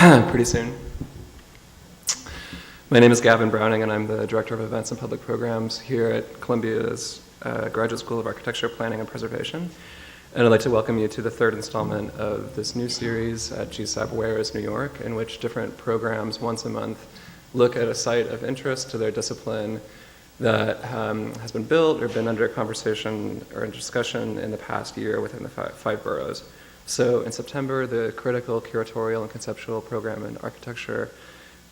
pretty soon. My name is Gavin Browning, and I'm the Director of Events and Public Programs here at Columbia's Graduate School of Architecture, Planning, and Preservation. And I'd like to welcome you to the third installment of this new series at GSAPP Where is New York, in which different programs once a month look at a site of interest to their discipline that has been built or been under conversation or discussion in the past year within the five boroughs. So in September, the critical, curatorial, and conceptual program in architecture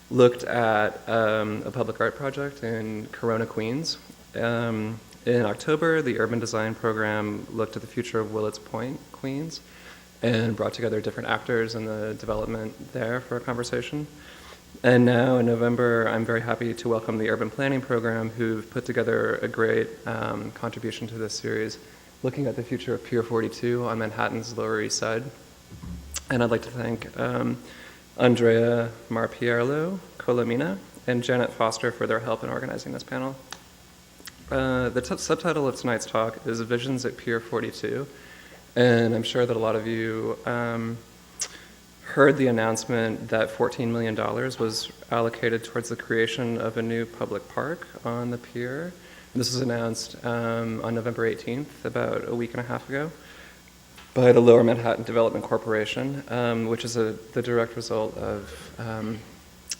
looked at a public art project in Corona, Queens. In October, the urban design program looked at the future of Willets Point, Queens, and brought together different actors in the development there for a conversation. And now in November, I'm very happy to welcome the urban planning program, who've put together a great contribution to this series, looking at the future of Pier 42 on Manhattan's Lower East Side. And I'd like to thank Andrea Marpierlo Colomina and Janet Foster for their help in organizing this panel. The subtitle of tonight's talk is Visions at Pier 42, and I'm sure that a lot of you heard the announcement that $14 million was allocated towards the creation of a new public park on the pier. And this was announced on November 18th, about a week and a half ago, by the Lower Manhattan Development Corporation, which is the direct result of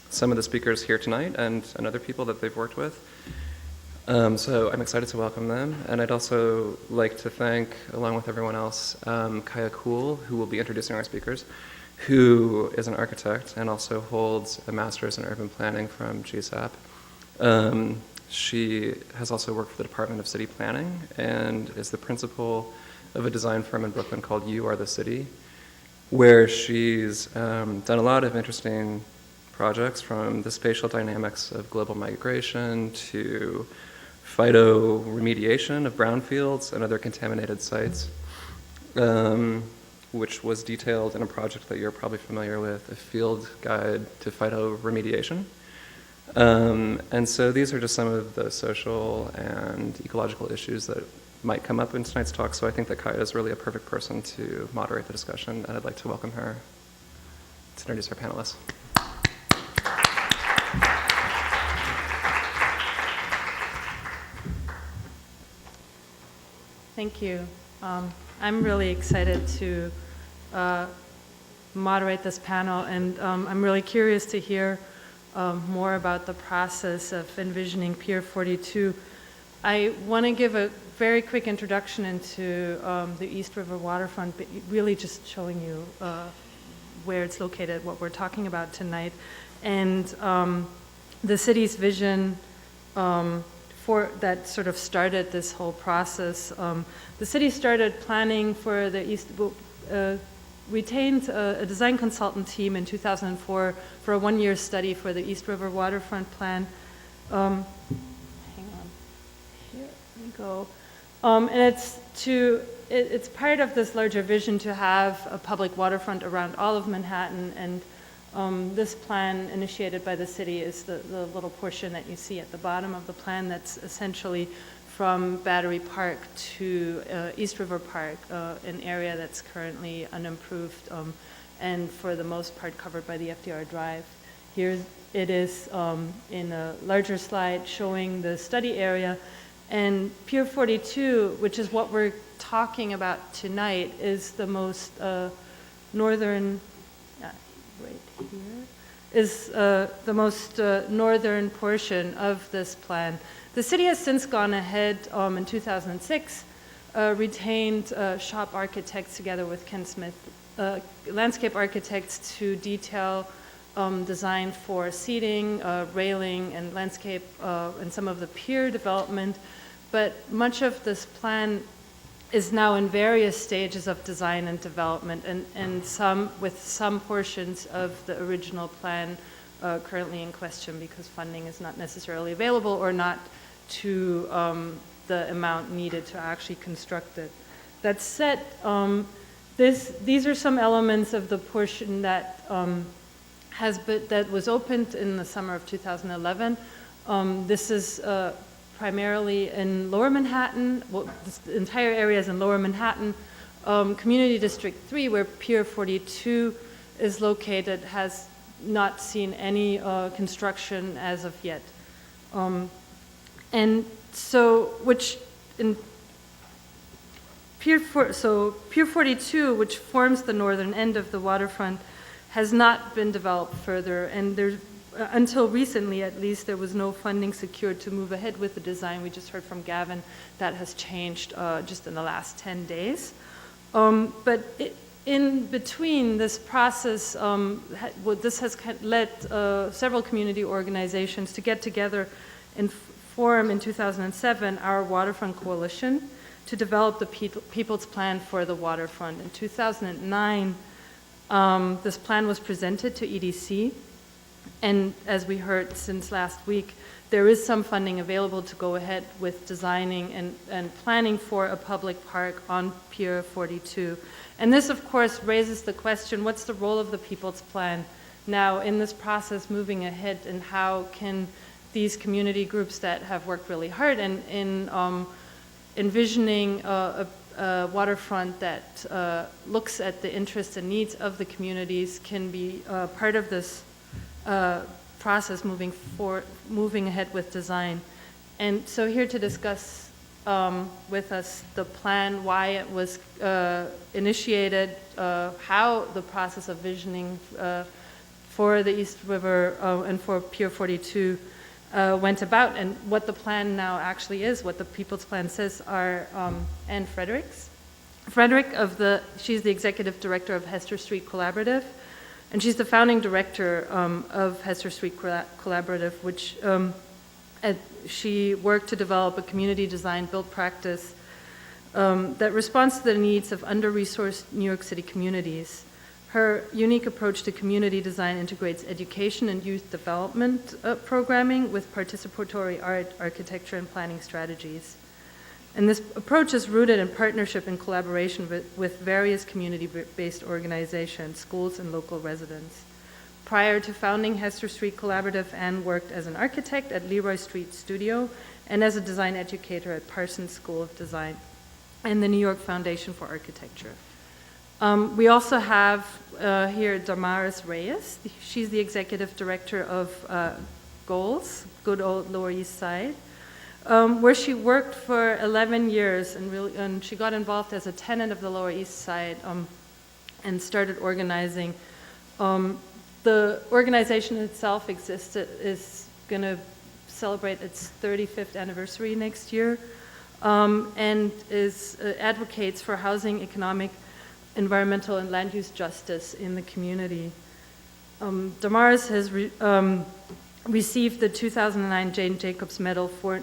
some of the speakers here tonight and other people that they've worked with. So I'm excited to welcome them. And I'd also like to thank, along with everyone else, Kaya Kuhl, who will be introducing our speakers, who is an architect and also holds a master's in urban planning from GSAPP. She has also worked for the Department of City Planning and is the principal of a design firm in Brooklyn called You Are the City, where she's done a lot of interesting projects, from the spatial dynamics of global migration to phytoremediation of brownfields and other contaminated sites, which was detailed in a project that you're probably familiar with, a field guide to phytoremediation. And so these are just some of the social and ecological issues that might come up in tonight's talk, so I think that Kaya is really a perfect person to moderate the discussion, and I'd like to welcome her to introduce our panelists. Thank you. I'm really excited to moderate this panel, and I'm really curious to hear more about the process of envisioning Pier 42. I want to give a very quick introduction into the East River waterfront, but really just showing you where it's located, what we're talking about tonight, and the city's vision that sort of started this whole process. The city started planning for the East, retained a design consultant team in 2004 for a one-year study for the East River waterfront plan. Hang on, here we go. And it's part of this larger vision to have a public waterfront around all of Manhattan, and this plan initiated by the city is the little portion that you see at the bottom of the plan that's essentially from Battery Park to East River Park, an area that's currently unimproved and for the most part covered by the FDR Drive. Here it is in a larger slide showing the study area. And Pier 42, which is what we're talking about tonight, is the most northern, right here, is the most northern portion of this plan. The city has since gone ahead in 2006, retained shop architects together with Ken Smith, landscape architects to detail design for seating, railing, and landscape, and some of the pier development. But much of this plan is now in various stages of design and development, and some portions of the original plan currently in question because funding is not necessarily available or not to the amount needed to actually construct it. That said, these are some elements of the portion that that was opened in the summer of 2011. This is primarily in Lower Manhattan. Well, this entire area is in Lower Manhattan. Community District 3, where Pier 42 is located, has not seen any construction as of yet. And so, which in Pier 42, which forms the northern end of the waterfront, has not been developed further, and there's, until recently at least, there was no funding secured to move ahead with the design. We just heard from Gavin that has changed just in the last 10 days. But in between this process, this has led several community organizations to get together and form in 2007 our Waterfront Coalition to develop the People's Plan for the waterfront. In 2009, this plan was presented to EDC, and as we heard since last week, there is some funding available to go ahead with designing and planning for a public park on Pier 42. And this, of course, raises the question, what's the role of the People's Plan now in this process moving ahead, and how can these community groups that have worked really hard in envisioning a waterfront that looks at the interests and needs of the communities can be part of this process moving ahead with design. And so here to discuss with us the plan, why it was initiated, how the process of visioning for the East River and for Pier 42 went about, and what the plan now actually is, what the People's Plan says, are Anne Fredericks. She's the executive director of Hester Street Collaborative, and she's the founding director of Hester Street Collaborative, which she worked to develop a community design built practice that responds to the needs of under-resourced New York City communities. Her unique approach to community design integrates education and youth development programming with participatory art, architecture, and planning strategies. And this approach is rooted in partnership and collaboration with various community-based organizations, schools, and local residents. Prior to founding Hester Street Collaborative, Anne worked as an architect at Leroy Street Studio and as a design educator at Parsons School of Design and the New York Foundation for Architecture. We also have here Damaris Reyes. She's the executive director of Goals, Good Old Lower East Side, where she worked for 11 years and she got involved as a tenant of the Lower East Side and started organizing. The organization itself is going to celebrate its 35th anniversary next year, and advocates for housing, economic, environmental, and land use justice in the community. Damaris has received the 2009 Jane Jacobs Medal for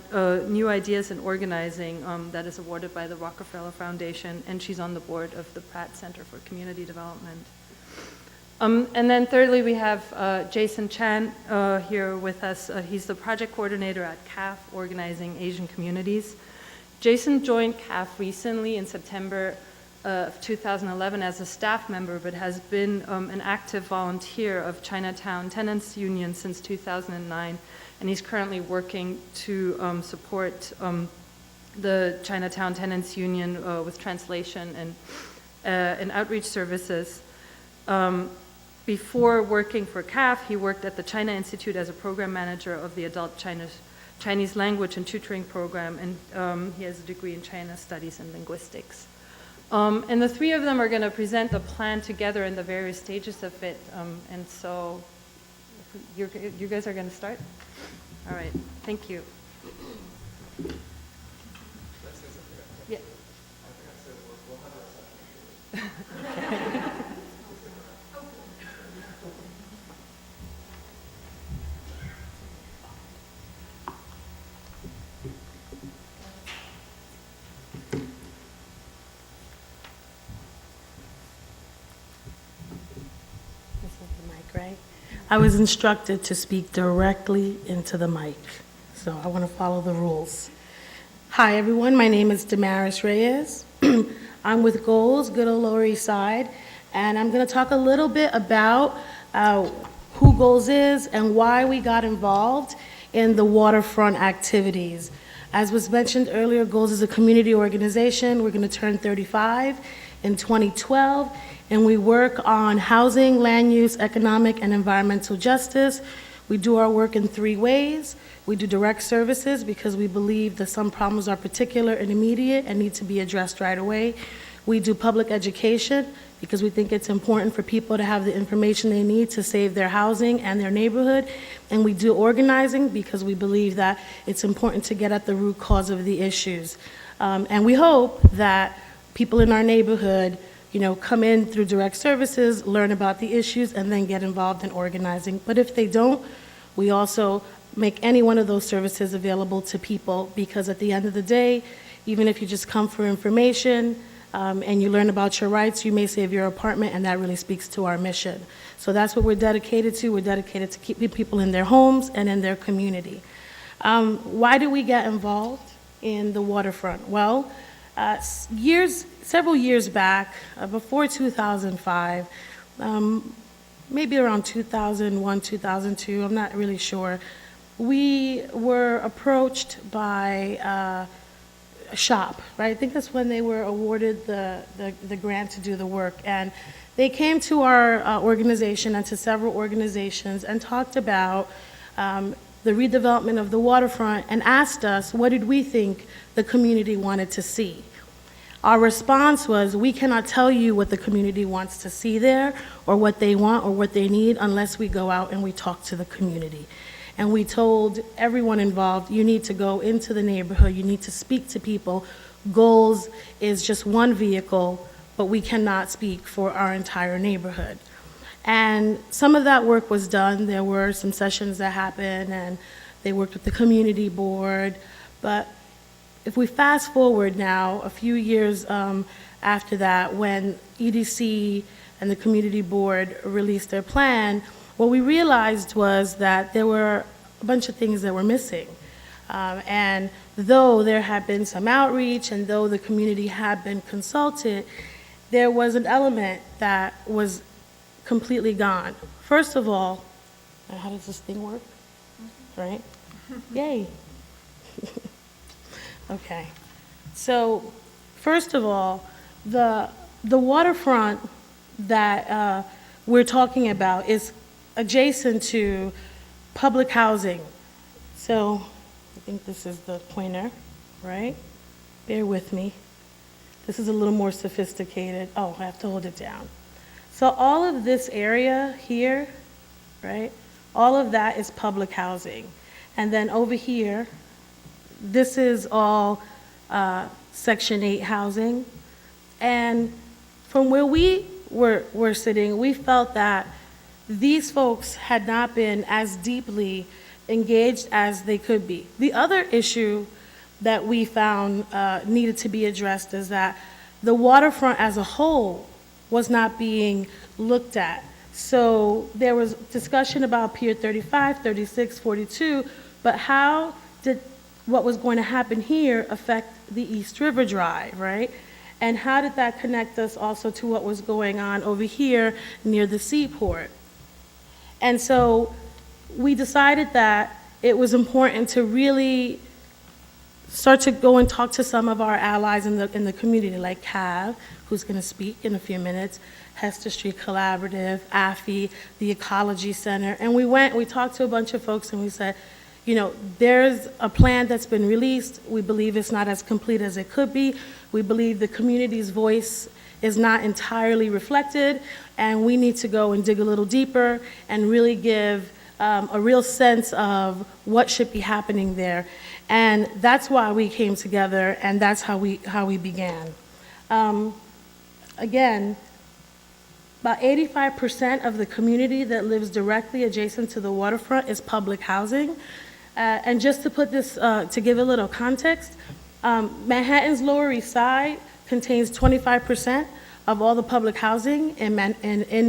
New Ideas in Organizing that is awarded by the Rockefeller Foundation, and she's on the board of the Pratt Center for Community Development. And then thirdly, we have Jason Chan here with us. He's the project coordinator at CAF, Organizing Asian Communities. Jason joined CAF recently in September of 2011 as a staff member, but has been an active volunteer of Chinatown Tenants Union since 2009, and he's currently working to support the Chinatown Tenants Union with translation and outreach services. Before working for CAF, he worked at the China Institute as a program manager of the adult Chinese language and tutoring program, and he has a degree in China Studies and Linguistics. And the three of them are going to present the plan together in the various stages of it. And so you guys are going to start? All right, thank you. Yeah. I was instructed to speak directly into the mic, so I want to follow the rules. Hi, everyone. My name is Damaris Reyes. I'm with Goals, Good Old Lower East Side, and I'm going to talk a little bit about who Goals is and why we got involved in the waterfront activities. As was mentioned earlier, Goals is a community organization. We're going to turn 35 in 2012, and we work on housing, land use, economic, and environmental justice. We do our work in 3 ways. We do direct services because we believe that some problems are particular and immediate and need to be addressed right away. We do public education because we think it's important for people to have the information they need to save their housing and their neighborhood. And we do organizing because we believe that it's important to get at the root cause of the issues. And we hope that people in our neighborhood, come in through direct services, learn about the issues, and then get involved in organizing. But if they don't, we also make any one of those services available to people, because at the end of the day, even if you just come for information and you learn about your rights, you may save your apartment, and that really speaks to our mission. So that's what we're dedicated to. We're dedicated to keeping people in their homes and in their community. Why do we get involved in the waterfront? Well, several years back, before 2005, maybe around 2001, 2002, I'm not really sure, we were approached by a shop, right? I think that's when they were awarded the grant to do the work. And they came to our organization and to several organizations and talked about the redevelopment of the waterfront and asked us what did we think the community wanted to see. Our response was, we cannot tell you what the community wants to see there or what they want or what they need unless we go out and we talk to the community. And we told everyone involved, you need to go into the neighborhood, you need to speak to people. Goals is just one vehicle, but we cannot speak for our entire neighborhood. And some of that work was done. There were some sessions that happened, and they worked with the community board. But if we fast forward now, a few years after that, when EDC and the community board released their plan, what we realized was that there were a bunch of things that were missing. And though there had been some outreach and though the community had been consulted, there was an element that was completely gone. First of all, how does this thing work? Right? Yay. Okay. So, first of all, the waterfront that we're talking about is adjacent to public housing. So, I think this is the pointer, right? Bear with me. This is a little more sophisticated. Oh, I have to hold it down. So all of this area here, right, all of that is public housing. And then over here, this is all Section 8 housing. And from where we were sitting, we felt that these folks had not been as deeply engaged as they could be. The other issue that we found needed to be addressed is that the waterfront as a whole was not being looked at. So there was discussion about Pier 35, 36, 42, but how did what was going to happen here affect the East River Drive, right? And how did that connect us also to what was going on over here near the seaport? And so we decided that it was important to really start to go and talk to some of our allies in the community, like CAV, who's going to speak in a few minutes, Hester Street Collaborative, AFI, the Ecology Center. And we talked to a bunch of folks and we said, there's a plan that's been released. We believe it's not as complete as it could be. We believe the community's voice is not entirely reflected, and we need to go and dig a little deeper and really give a real sense of what should be happening there. And that's why we came together, and that's how we began. Again, about 85% of the community that lives directly adjacent to the waterfront is public housing. And just to put this, to give a little context, Manhattan's Lower East Side contains 25% of all the public housing in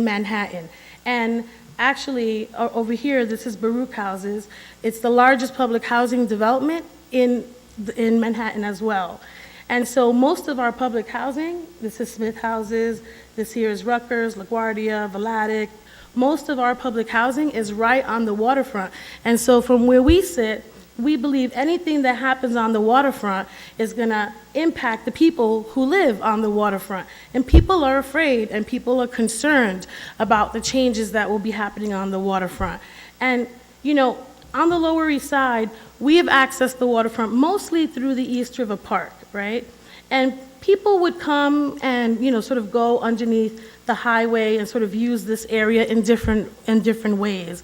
Manhattan. And actually, over here, this is Baruch Houses. It's the largest public housing development in Manhattan as well. And so most of our public housing, this is Smith Houses, this here is Rutgers, LaGuardia, Vladeck. Most of our public housing is right on the waterfront. And so from where we sit, we believe anything that happens on the waterfront is going to impact the people who live on the waterfront. And people are afraid and people are concerned about the changes that will be happening on the waterfront. And, you know, on the Lower East Side, we have accessed the waterfront mostly through the East River Park, right? And people would come and, you know, sort of go underneath the highway and sort of use this area in different ways.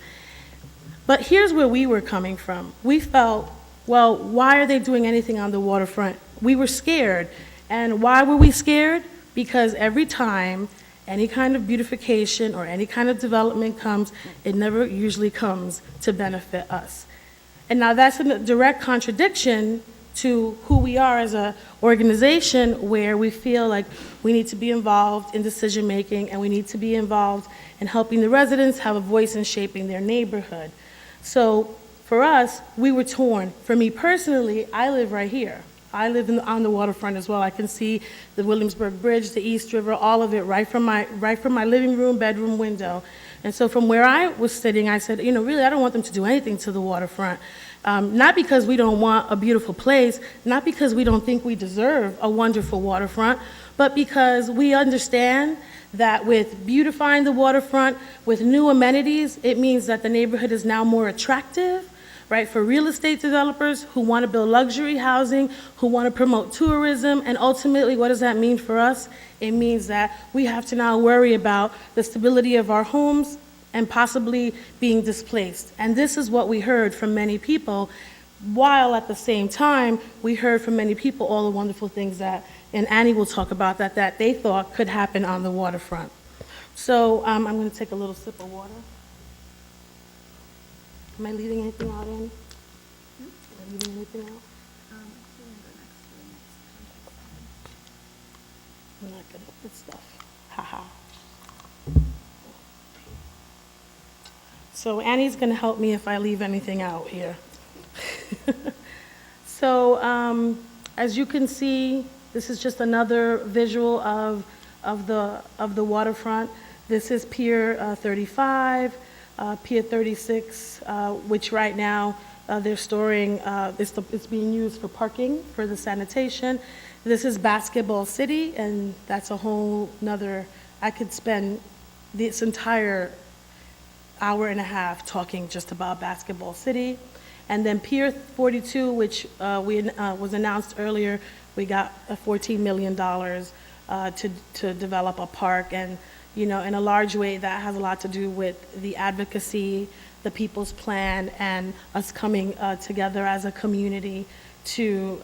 But here's where we were coming from. We felt, well, why are they doing anything on the waterfront? We were scared. And why were we scared? Because every time any kind of beautification or any kind of development comes, it never usually comes to benefit us. And now that's in a direct contradiction to who we are as an organization, where we feel like we need to be involved in decision making and we need to be involved in helping the residents have a voice in shaping their neighborhood. So for us, we were torn. For me personally, I live right here. I live on the waterfront as well. I can see the Williamsburg Bridge, the East River, all of it right from my living room, bedroom window. And so from where I was sitting, I said, you know, really, I don't want them to do anything to the waterfront. Not because we don't want a beautiful place, not because we don't think we deserve a wonderful waterfront, but because we understand that with beautifying the waterfront, with new amenities, it means that the neighborhood is now more attractive, right, for real estate developers who want to build luxury housing, who want to promote tourism, and ultimately, what does that mean for us? It means that we have to now worry about the stability of our homes and possibly being displaced. And this is what we heard from many people, while at the same time, we heard from many people all the wonderful things that, and Annie will talk about that they thought could happen on the waterfront. So I'm going to take a little sip of water. Am I leaving anything out, Annie? Am I leaving anything out? I'm not good at this stuff. Haha. So Annie's going to help me if I leave anything out here. So as you can see, this is just another visual of the waterfront. This is Pier 35, Pier 36, which right now they're storing, it's being used for parking for the sanitation. This is Basketball City, and that's a whole nother, I could spend this entire hour and a half talking just about Basketball City. And then Pier 42, which was announced earlier, we got $14 million to develop a park. And, you know, in a large way, that has a lot to do with the advocacy, the People's Plan, and us coming together as a community to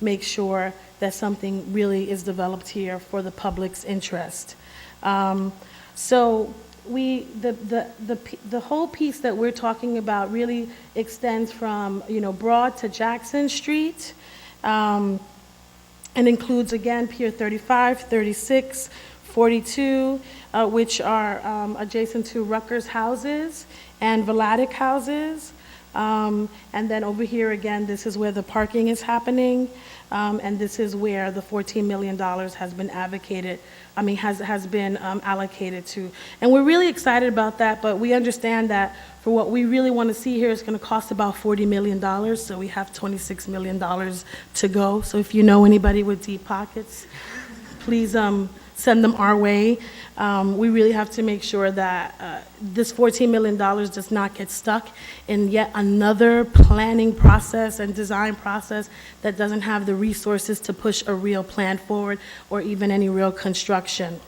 make sure that something really is developed here for the public's interest. So the whole piece that we're talking about really extends from, you know, Broad to Jackson Street, and includes, again, Pier 35, 36, 42, which are adjacent to Rutgers houses and Vladeck houses. And then over here, again, this is where the parking is happening, and this is where the $14 million has been has been allocated to. And we're really excited about that, but we understand that for what we really want to see here, it's going to cost about $40 million, so we have $26 million to go. So if you know anybody with deep pockets, please send them our way. We really have to make sure that this $14 million does not get stuck in yet another planning process and design process that doesn't have the resources to push a real plan forward or even any real construction.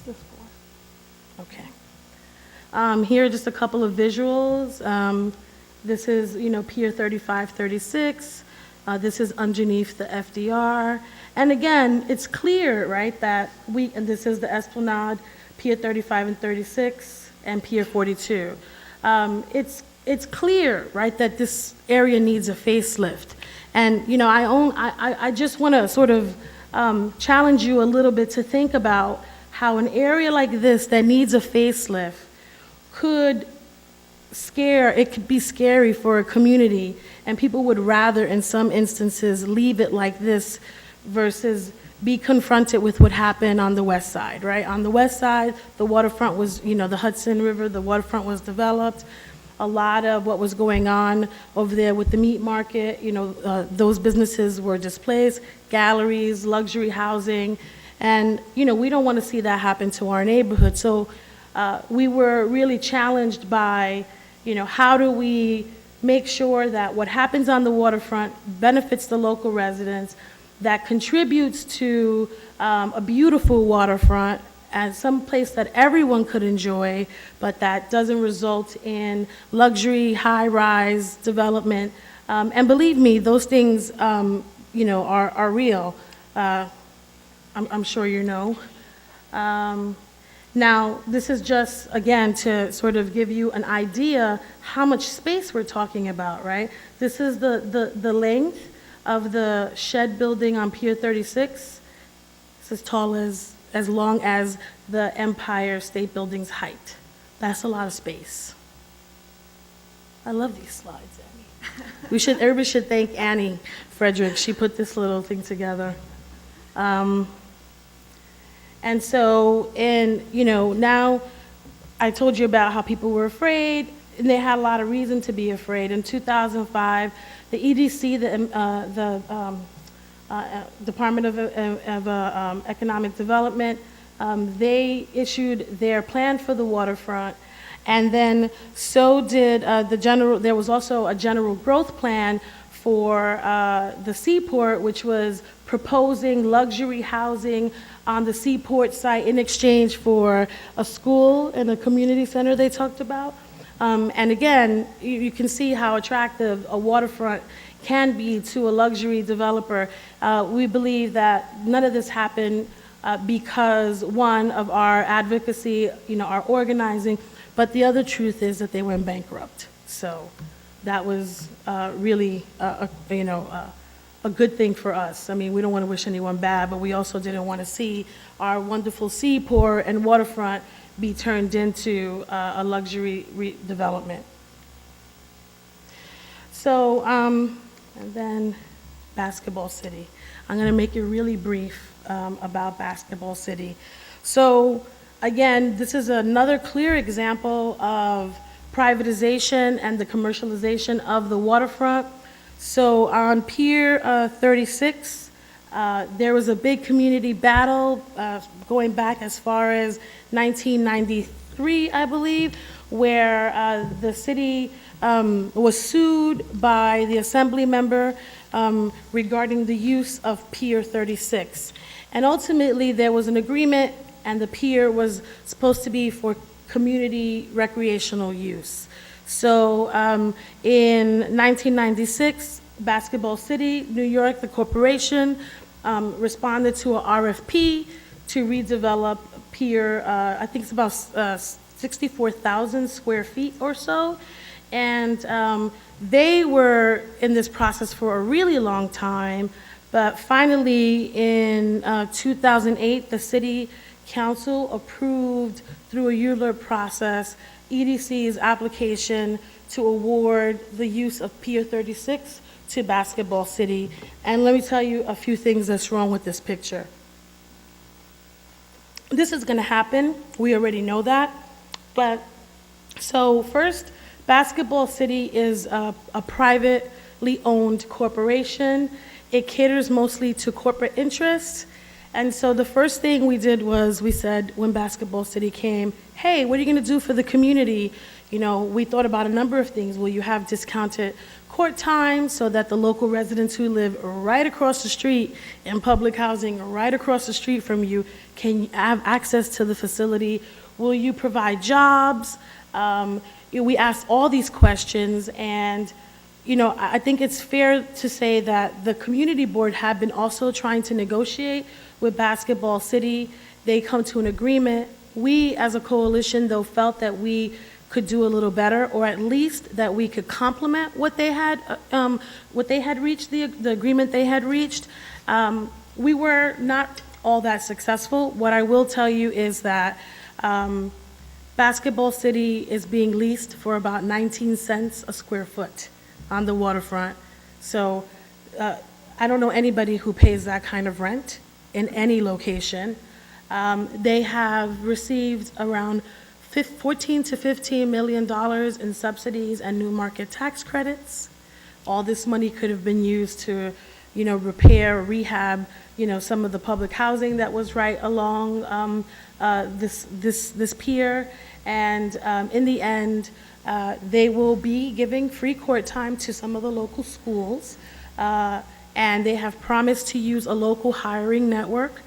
What's this for? Okay. Here are just a couple of visuals. This is, you know, Pier 35, 36. This is underneath the FDR. And again, it's clear, right, that and this is the Esplanade, Pier 35 and 36, and Pier 42. It's clear, right, that this area needs a facelift. And, you know, I just want to sort of challenge you a little bit to think about how an area like this that needs a facelift could be scary for a community, and people would rather, in some instances, leave it like this versus be confronted with what happened on the west side, right? On the west side, the waterfront was, the Hudson River, the waterfront was developed. A lot of what was going on over there with the meat market, those businesses were displaced, galleries, luxury housing, and, we don't want to see that happen to our neighborhood. So we were really challenged by, how do we make sure that what happens on the waterfront benefits the local residents, that contributes to a beautiful waterfront and some place that everyone could enjoy, but that doesn't result in luxury, high-rise development. And believe me, those things, are real. I'm sure you know. Now, this is just, again, to sort of give you an idea how much space we're talking about, right? This is the length of the shed building on Pier 36. It's as tall as long as the Empire State Building's height. That's a lot of space. I love these slides, Annie. Everybody should thank Annie Frederick. She put this little thing together. And so, now I told you about how people were afraid, and they had a lot of reason to be afraid. In 2005, the EDC, the Department of Economic Development, they issued their plan for the waterfront, and then so did there was also a general growth plan for the seaport, which was proposing luxury housing on the seaport site in exchange for a school and a community center they talked about. And again, you can see how attractive a waterfront can be to a luxury developer. We believe that none of this happened because, one, of our advocacy, our organizing, but the other truth is that they went bankrupt. So that was really, a good thing for us. I mean, we don't want to wish anyone bad, but we also didn't want to see our wonderful seaport and waterfront be turned into a luxury development. So, and then Basketball City. I'm going to make it really brief about Basketball City. So, again, this is another clear example of privatization and the commercialization of the waterfront. So on Pier 36, there was a big community battle going back as far as 1993, I believe, where the city was sued by the assembly member regarding the use of Pier 36. And ultimately, there was an agreement, and the pier was supposed to be for community recreational use. So in 1996, Basketball City, New York, the corporation, responded to an RFP to redevelop Pier, I think it's about 64,000 square feet or so. And they were in this process for a really long time, but finally in 2008, the city council approved through a ULURP process EDC's application to award the use of Pier 36 to Basketball City. And let me tell you a few things that's wrong with this picture. This is going to happen. We already know that. But so first, Basketball City is a privately owned corporation. It caters mostly to corporate interests. And so the first thing we did was we said, when Basketball City came, hey, what are you going to do for the community? We thought about a number of things. Will you have discounted court time so that the local residents who live right across the street in public housing, right across the street from you, can have access to the facility? Will you provide jobs? We asked all these questions, and I think it's fair to say that the community board had been also trying to negotiate with Basketball City. They come to an agreement. We, as a coalition, though, felt that we could do a little better, or at least that we could complement what they had reached, the agreement they had reached. We were not all that successful. What I will tell you is that Basketball City is being leased for about 19 cents a square foot on the waterfront. So I don't know anybody who pays that kind of rent. in any location. They have received around 14 to $15 million in subsidies and new market tax credits. All this money could have been used to, repair, rehab, some of the public housing that was right along this pier. And in the end, they will be giving free court time to some of the local schools. And they have promised to use a local hiring network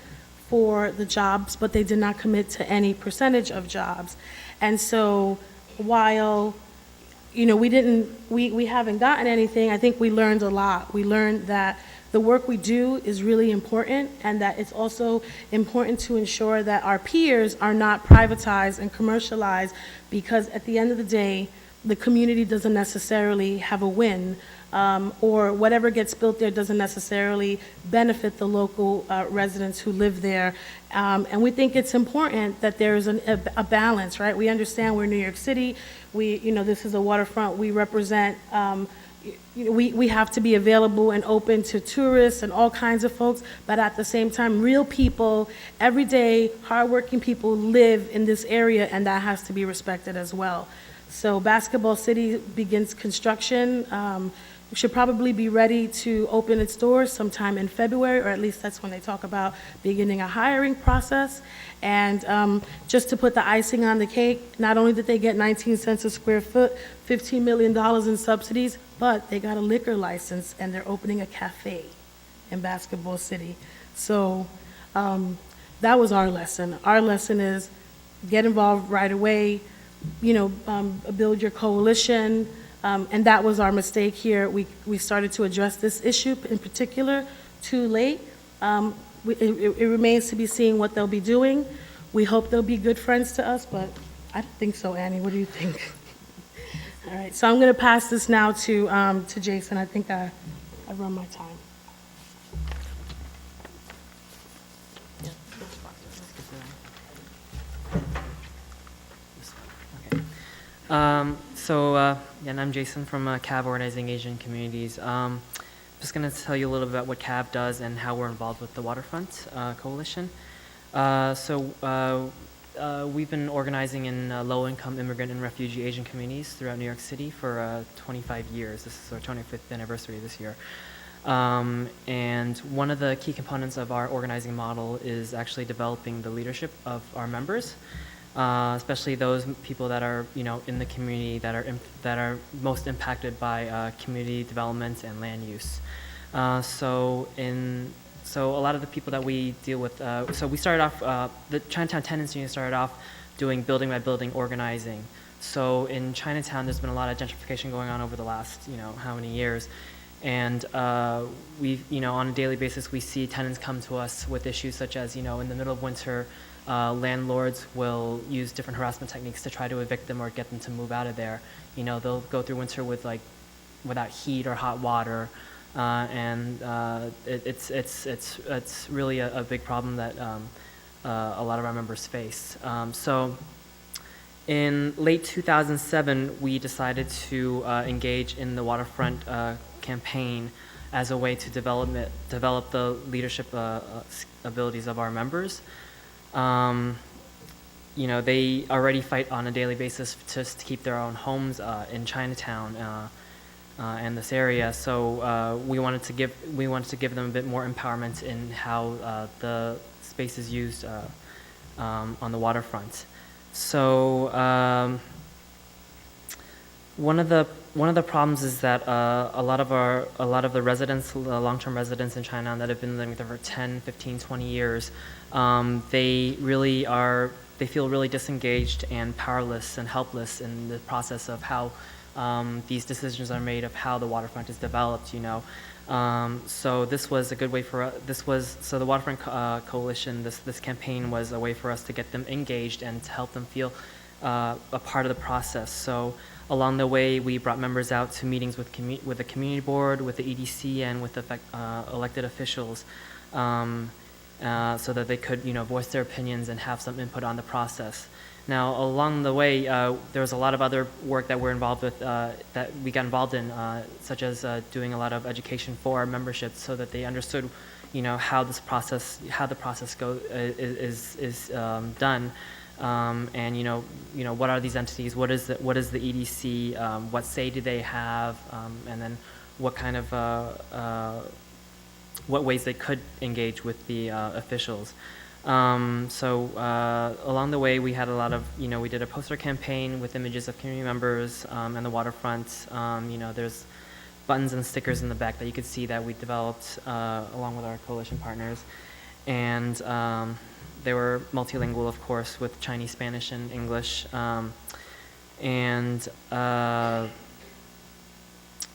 for the jobs, but they did not commit to any percentage of jobs. And so while, we haven't gotten anything, I think we learned a lot. We learned that the work we do is really important, and that it's also important to ensure that our piers are not privatized and commercialized, because at the end of the day, the community doesn't necessarily have a win, or whatever gets built there doesn't necessarily benefit the local residents who live there. And we think it's important that there's a balance, right? We understand we're New York City. This is a waterfront. We represent, we have to be available and open to tourists and all kinds of folks, but at the same time, real people, everyday, hardworking people live in this area, and that has to be respected as well. So Basketball City begins construction. We should probably be ready to open its doors sometime in February, or at least that's when they talk about beginning a hiring process. And just to put the icing on the cake, not only did they get 19 cents a square foot, $15 million in subsidies, but they got a liquor license, and they're opening a cafe in Basketball City. So that was our lesson. Our lesson is get involved right away, build your coalition. And that was our mistake here. We started to address this issue in particular too late. It remains to be seen what they'll be doing. We hope they'll be good friends to us, but I don't think so, Annie. What do you think? All right, so I'm going to pass this now to Jason. I think I've run my time. And I'm Jason from CAB, Organizing Asian Communities. Just going to tell you a little bit about what CAB does and how we're involved with the Waterfront Coalition. We've been organizing in low-income immigrant and refugee Asian communities throughout New York City for 25 years. This is our 25th anniversary this year. And one of the key components of our organizing model is actually developing the leadership of our members. Especially those people that are, in the community that are most impacted by community development and land use. So a lot of the people that we deal with. So we started off. The Chinatown Tenants Union started off doing building by building organizing. So in Chinatown, there's been a lot of gentrification going on over the last, how many years. And on a daily basis, we see tenants come to us with issues such as, in the middle of winter, landlords will use different harassment techniques to try to evict them or get them to move out of there. They'll go through winter without heat or hot water, and it's really a big problem that a lot of our members face. So in late 2007, we decided to engage in the Waterfront campaign as a way to develop the leadership abilities of our members. They already fight on a daily basis just to keep their own homes in Chinatown and this area. So we wanted to give them a bit more empowerment in how the space is used on the waterfront. So one of the problems is that a lot of the residents, the long-term residents in China that have been living there for 10, 15, 20 years, they feel really disengaged and powerless and helpless in the process of how these decisions are made of how the waterfront is developed. So this was a good way for so the Waterfront Coalition. This campaign was a way for us to get them engaged and to help them feel a part of the process. So along the way, we brought members out to meetings with the community board, with the EDC, and with the elected officials, so that they could, voice their opinions and have some input on the process. Now, along the way, there was a lot of other work that we're involved with, that we got involved in, such as doing a lot of education for our membership, so that they understood, how the process is done, and what are these entities? What is the EDC? What say do they have? And then what kind of what ways they could engage with the officials. So along the way, we had a lot of, we did a poster campaign with images of community members and the waterfront. There's buttons and stickers in the back that you could see that we developed along with our coalition partners. And they were multilingual, of course, with Chinese, Spanish, and English.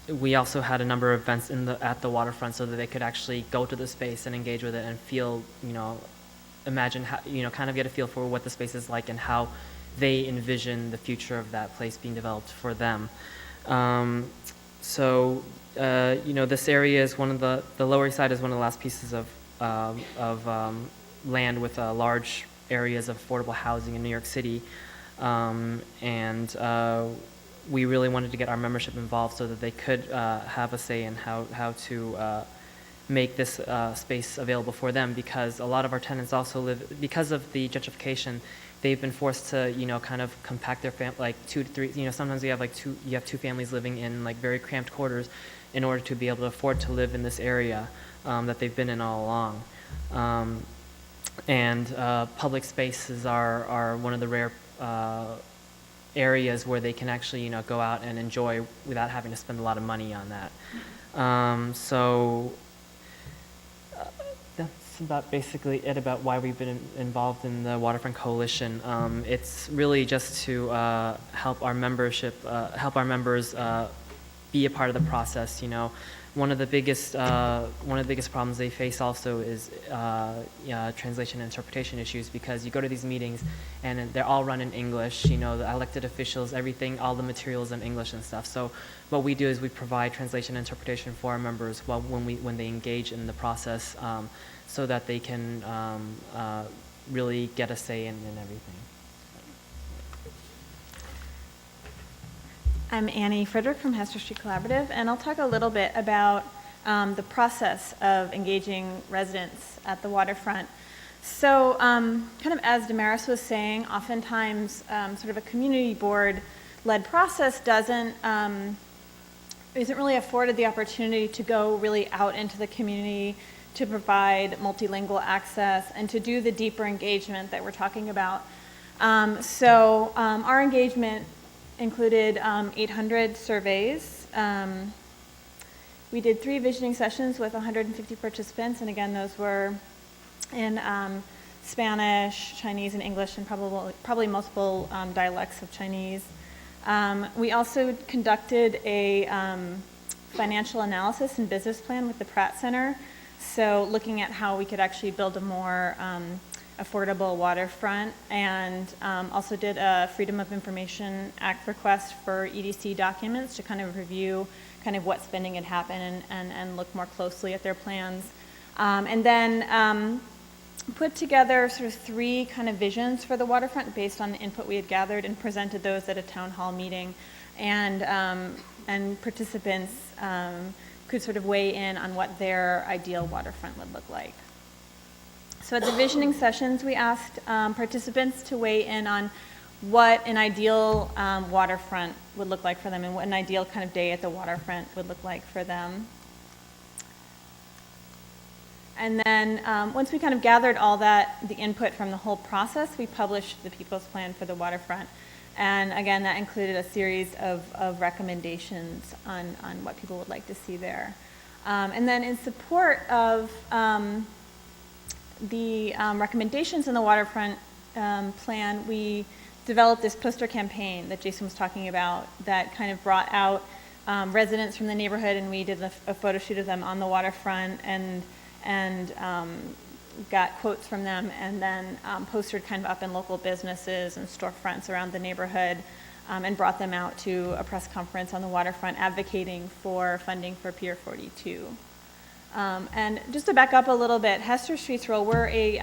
We also had a number of events at the waterfront so that they could actually go to the space and engage with it and feel, imagine how, kind of get a feel for what the space is like and how they envision the future of that place being developed for them. This area is one of the Lower East Side is one of the last pieces of land with large areas of affordable housing in New York City. We really wanted to get our membership involved so that they could have a say in how to make this space available for them, because a lot of our tenants also live, because of the gentrification, they've been forced to, kind of compact their like 2 to 3, sometimes you have two families living in like very cramped quarters in order to be able to afford to live in this area that they've been in all along. Public spaces are one of the rare areas where they can actually, go out and enjoy without having to spend a lot of money on that. That's about basically it about why we've been involved in the Waterfront Coalition. It's really just to help our members be a part of the process. One of the biggest problems they face also is translation and interpretation issues, because you go to these meetings and they're all run in English. The elected officials, everything, all the materials in English and stuff. So what we do is we provide translation and interpretation for our members when they engage in the process, so that they can really get a say in everything. I'm Annie Frederick from Hester Street Collaborative, and I'll talk a little bit about the process of engaging residents at the waterfront. So kind of as Damaris was saying, oftentimes sort of a community board-led process isn't really afforded the opportunity to go really out into the community to provide multilingual access and to do the deeper engagement that we're talking about. Our engagement included 800 surveys. We did 3 visioning sessions with 150 participants, and again, those were in Spanish, Chinese, and English, and probably multiple dialects of Chinese. We also conducted a financial analysis and business plan with the Pratt Center, so looking at how we could actually build a more affordable waterfront, and also did a Freedom of Information Act request for EDC documents to kind of review kind of what spending had happened and look more closely at their plans. And then put together sort of 3 kind of visions for the waterfront based on the input we had gathered, and presented those at a town hall meeting. And participants could sort of weigh in on what their ideal waterfront would look like. So at the visioning sessions, we asked participants to weigh in on what an ideal waterfront would look like for them, and what an ideal kind of day at the waterfront would look like for them. And then once we kind of gathered all the input from the whole process, we published the People's Plan for the waterfront. And again, that included a series of recommendations on what people would like to see there. And then in support of the recommendations in the waterfront plan, we developed this poster campaign that Jason was talking about that kind of brought out residents from the neighborhood, and we did a photo shoot of them on the waterfront and got quotes from them, and then postered kind of up in local businesses and storefronts around the neighborhood, and brought them out to a press conference on the waterfront advocating for funding for Pier 42. And just to back up a little bit, Hester Streets Roll, we're a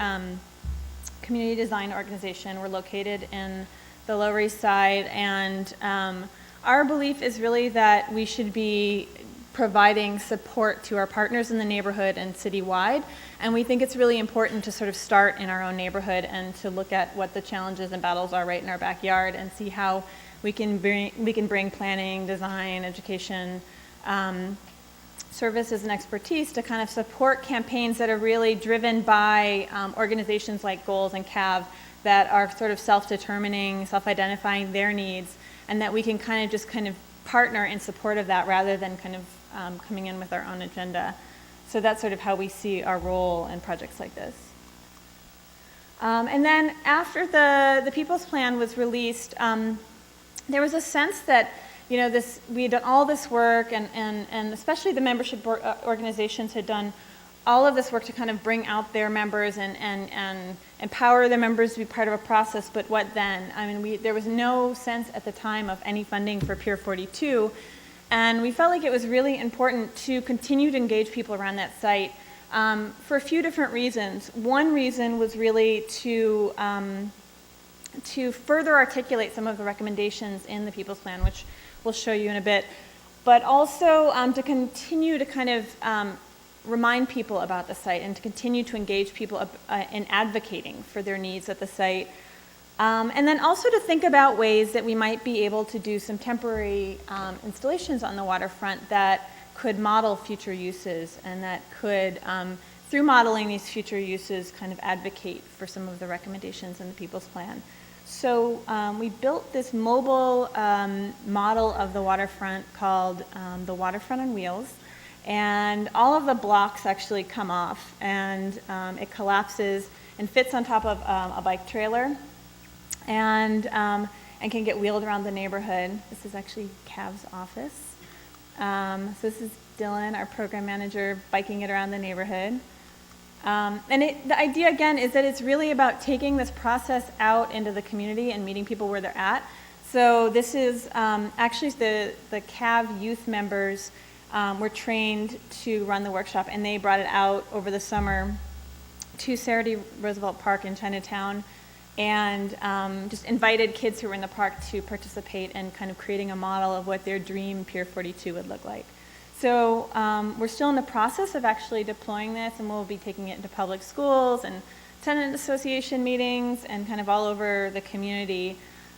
community design organization. We're located in the Lower East Side, and our belief is really that we should be providing support to our partners in the neighborhood and citywide. And we think it's really important to sort of start in our own neighborhood and to look at what the challenges and battles are right in our backyard and see how we can bring planning, design, education, services and expertise to kind of support campaigns that are really driven by organizations like Goals and CAV that are sort of self-determining, self-identifying their needs, and that we can kind of partner in support of that rather than kind of coming in with our own agenda. So that's sort of how we see our role in projects like this. And then after the People's Plan was released, there was a sense that, you know, we had done all this work, and especially the membership organizations had done all of this work to kind of bring out their members and empower their members to be part of a process, but what then? I mean, there was no sense at the time of any funding for Pier 42, and we felt like it was really important to continue to engage people around that site for a few different reasons. One reason was really to further articulate some of the recommendations in the People's Plan, which we'll show you in a bit, but also to continue to kind of remind people about the site and to continue to engage people in advocating for their needs at the site. And then also to think about ways that we might be able to do some temporary installations on the waterfront that could model future uses and that could, through modeling these future uses, kind of advocate for some of the recommendations in the People's Plan. So we built this mobile model of the waterfront called the Waterfront on Wheels. And all of the blocks actually come off, and it collapses and fits on top of a bike trailer and can get wheeled around the neighborhood. This is actually CAV's office. So this is Dylan, our program manager, biking it around the neighborhood. And the idea, again, is that it's really about taking this process out into the community and meeting people where they're at. So this is actually the CAV youth members were trained to run the workshop, and they brought it out over the summer to Sarah D. Roosevelt Park in Chinatown and just invited kids who were in the park to participate in kind of creating a model of what their dream Pier 42 would look like. So we're still in the process of actually deploying this, and we'll be taking it into public schools and tenant association meetings and kind of all over the community,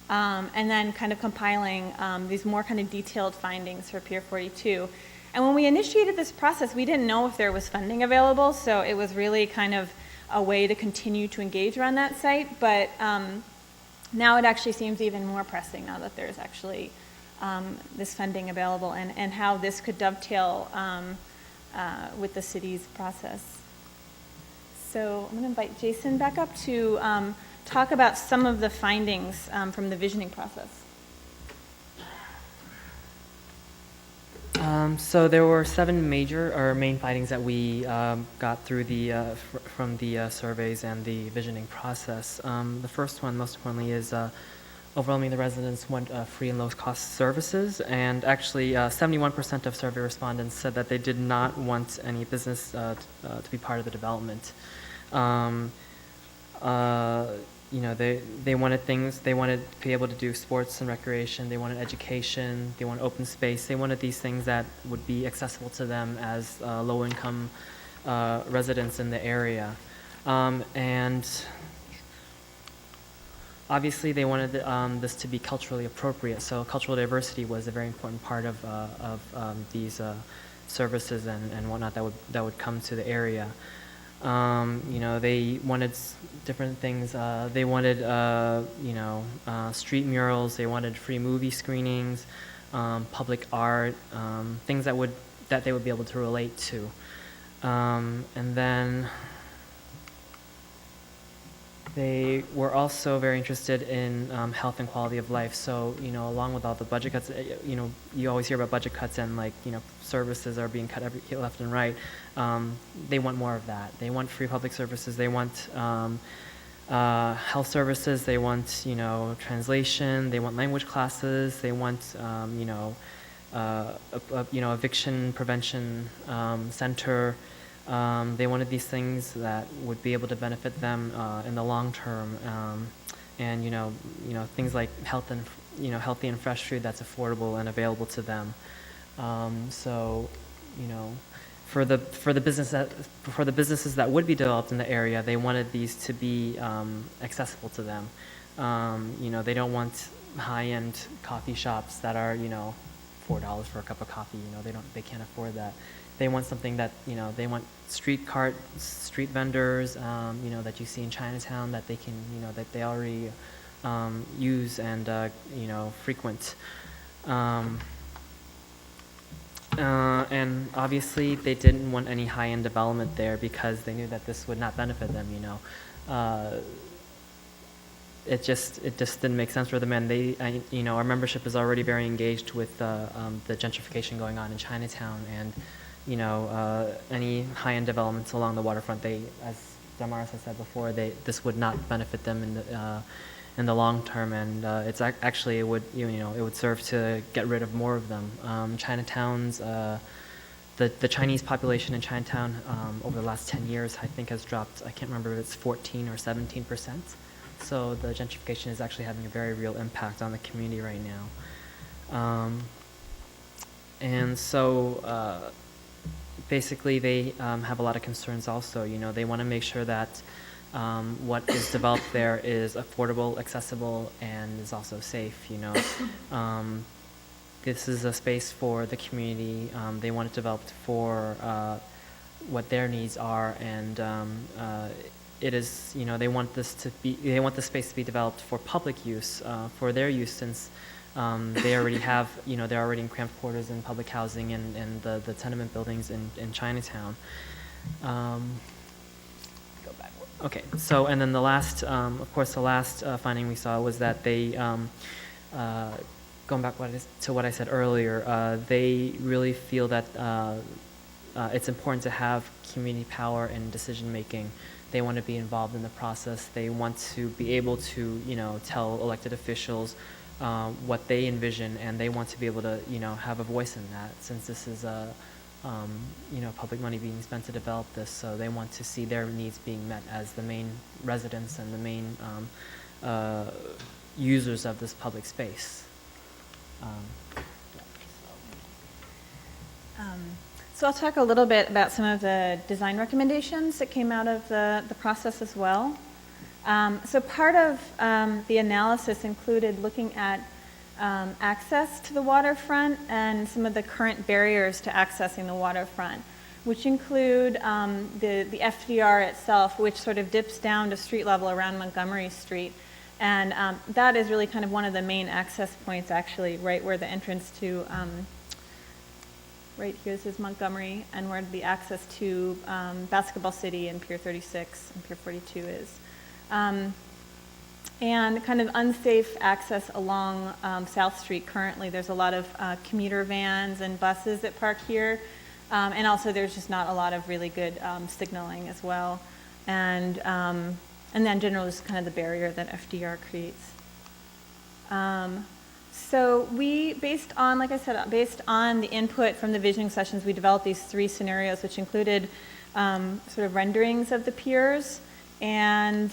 and then kind of compiling these more kind of detailed findings for Pier 42. And when we initiated this process, we didn't know if there was funding available, so it was really kind of a way to continue to engage around that site. But now it actually seems even more pressing now that there's actually this funding available, and how this could dovetail with the city's process. So I'm going to invite Jason back up to talk about some of the findings from the visioning process. So there were 7 main findings that we got through from the surveys and the visioning process. The first one, most importantly, is overwhelmingly the residents want free and low-cost services, and actually 71% of survey respondents said that they did not want any business to be part of the development. You know, they wanted things, they wanted to be able to do sports and recreation, they wanted education, they wanted open space, they wanted these things that would be accessible to them as low-income residents in the area. And obviously they wanted this to be culturally appropriate, so cultural diversity was a very important part of these services and whatnot that would come to the area. You know, they wanted different things. They wanted, street murals. They wanted free movie screenings, public art, things that they would be able to relate to. And then they were also very interested in health and quality of life. So, you know, along with all the budget cuts, you know, you always hear about budget cuts and, like, you know, services are being cut left and right. They want more of that. They want free public services. They want health services. They want, you know, translation. They want language classes. They want, eviction prevention center. They wanted these things that would be able to benefit them in the long term, and things like health and healthy and fresh food that's affordable and available to them. So you know, for the businesses that would be developed in the area, they wanted these to be accessible to them. You know, they don't want high-end coffee shops that are, you know, $4 for a cup of coffee. You know, they can't afford that. They want something that, you know, they want street vendors, you know, that you see in Chinatown that they can, you know, that they already use and, you know, frequent. And obviously they didn't want any high-end development there because they knew that this would not benefit them, you know. It just didn't make sense for them, and you know, our membership is already very engaged with the gentrification going on in Chinatown, and you know, any high-end developments along the waterfront, as Damaris has said before, this would not benefit them in the long term, and it's actually it would serve to get rid of more of them. Chinatown's the Chinese population in Chinatown over the last 10 years, I think, has dropped. I can't remember if it's 14 or 17%. So the gentrification is actually having a very real impact on the community right now. And so basically they have a lot of concerns also. You know, they want to make sure that what is developed there is affordable, accessible, and is also safe, you know. This is a space for the community. They want it developed for what their needs are, and it is, you know, they want the space to be developed for public use, for their use, since they already have, you know, they're already in cramped quarters in public housing and the tenement buildings in Chinatown. Go back. Okay, so, and then the last, of course, the last finding we saw was that they, going back to what I said earlier, they really feel that it's important to have community power in decision making. They want to be involved in the process. They want to be able to, you know, tell elected officials what they envision, and they want to be able to, you know, have a voice in that, since this is you know, public money being spent to develop this. So they want to see their needs being met as the main residents and the main users of this public space. So I'll talk a little bit about some of the design recommendations that came out of the process as well. So part of the analysis included looking at access to the waterfront and some of the current barriers to accessing the waterfront, which include the FDR itself, which sort of dips down to street level around Montgomery Street. And that is really kind of one of the main access points, actually, right where the entrance to right here, this is Montgomery, and where the access to Basketball City and Pier 36 and Pier 42 is. And kind of unsafe access along South Street currently. There's a lot of commuter vans and buses that park here, and also there's just not a lot of really good signaling as well. And then generally just kind of the barrier that FDR creates. So we, based on, like I said, based on the input from the visioning sessions, we developed these 3 scenarios, which included sort of renderings of the piers and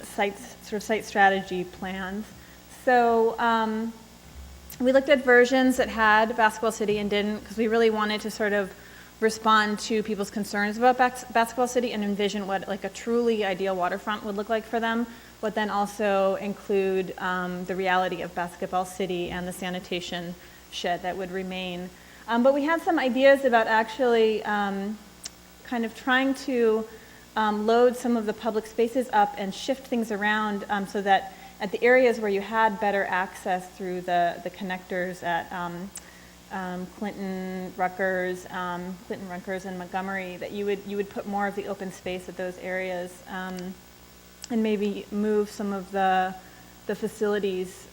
site strategy plans. So we looked at versions that had Basketball City and didn't, because we really wanted to sort of respond to people's concerns about Basketball City and envision what like a truly ideal waterfront would look like for them, but then also include the reality of Basketball City and the sanitation shed that would remain. But we had some ideas about actually kind of trying to load some of the public spaces up and shift things around so that at the areas where you had better access through the connectors at Clinton, Rutgers, and Montgomery, that you would put more of the open space at those areas, and maybe move some of the facilities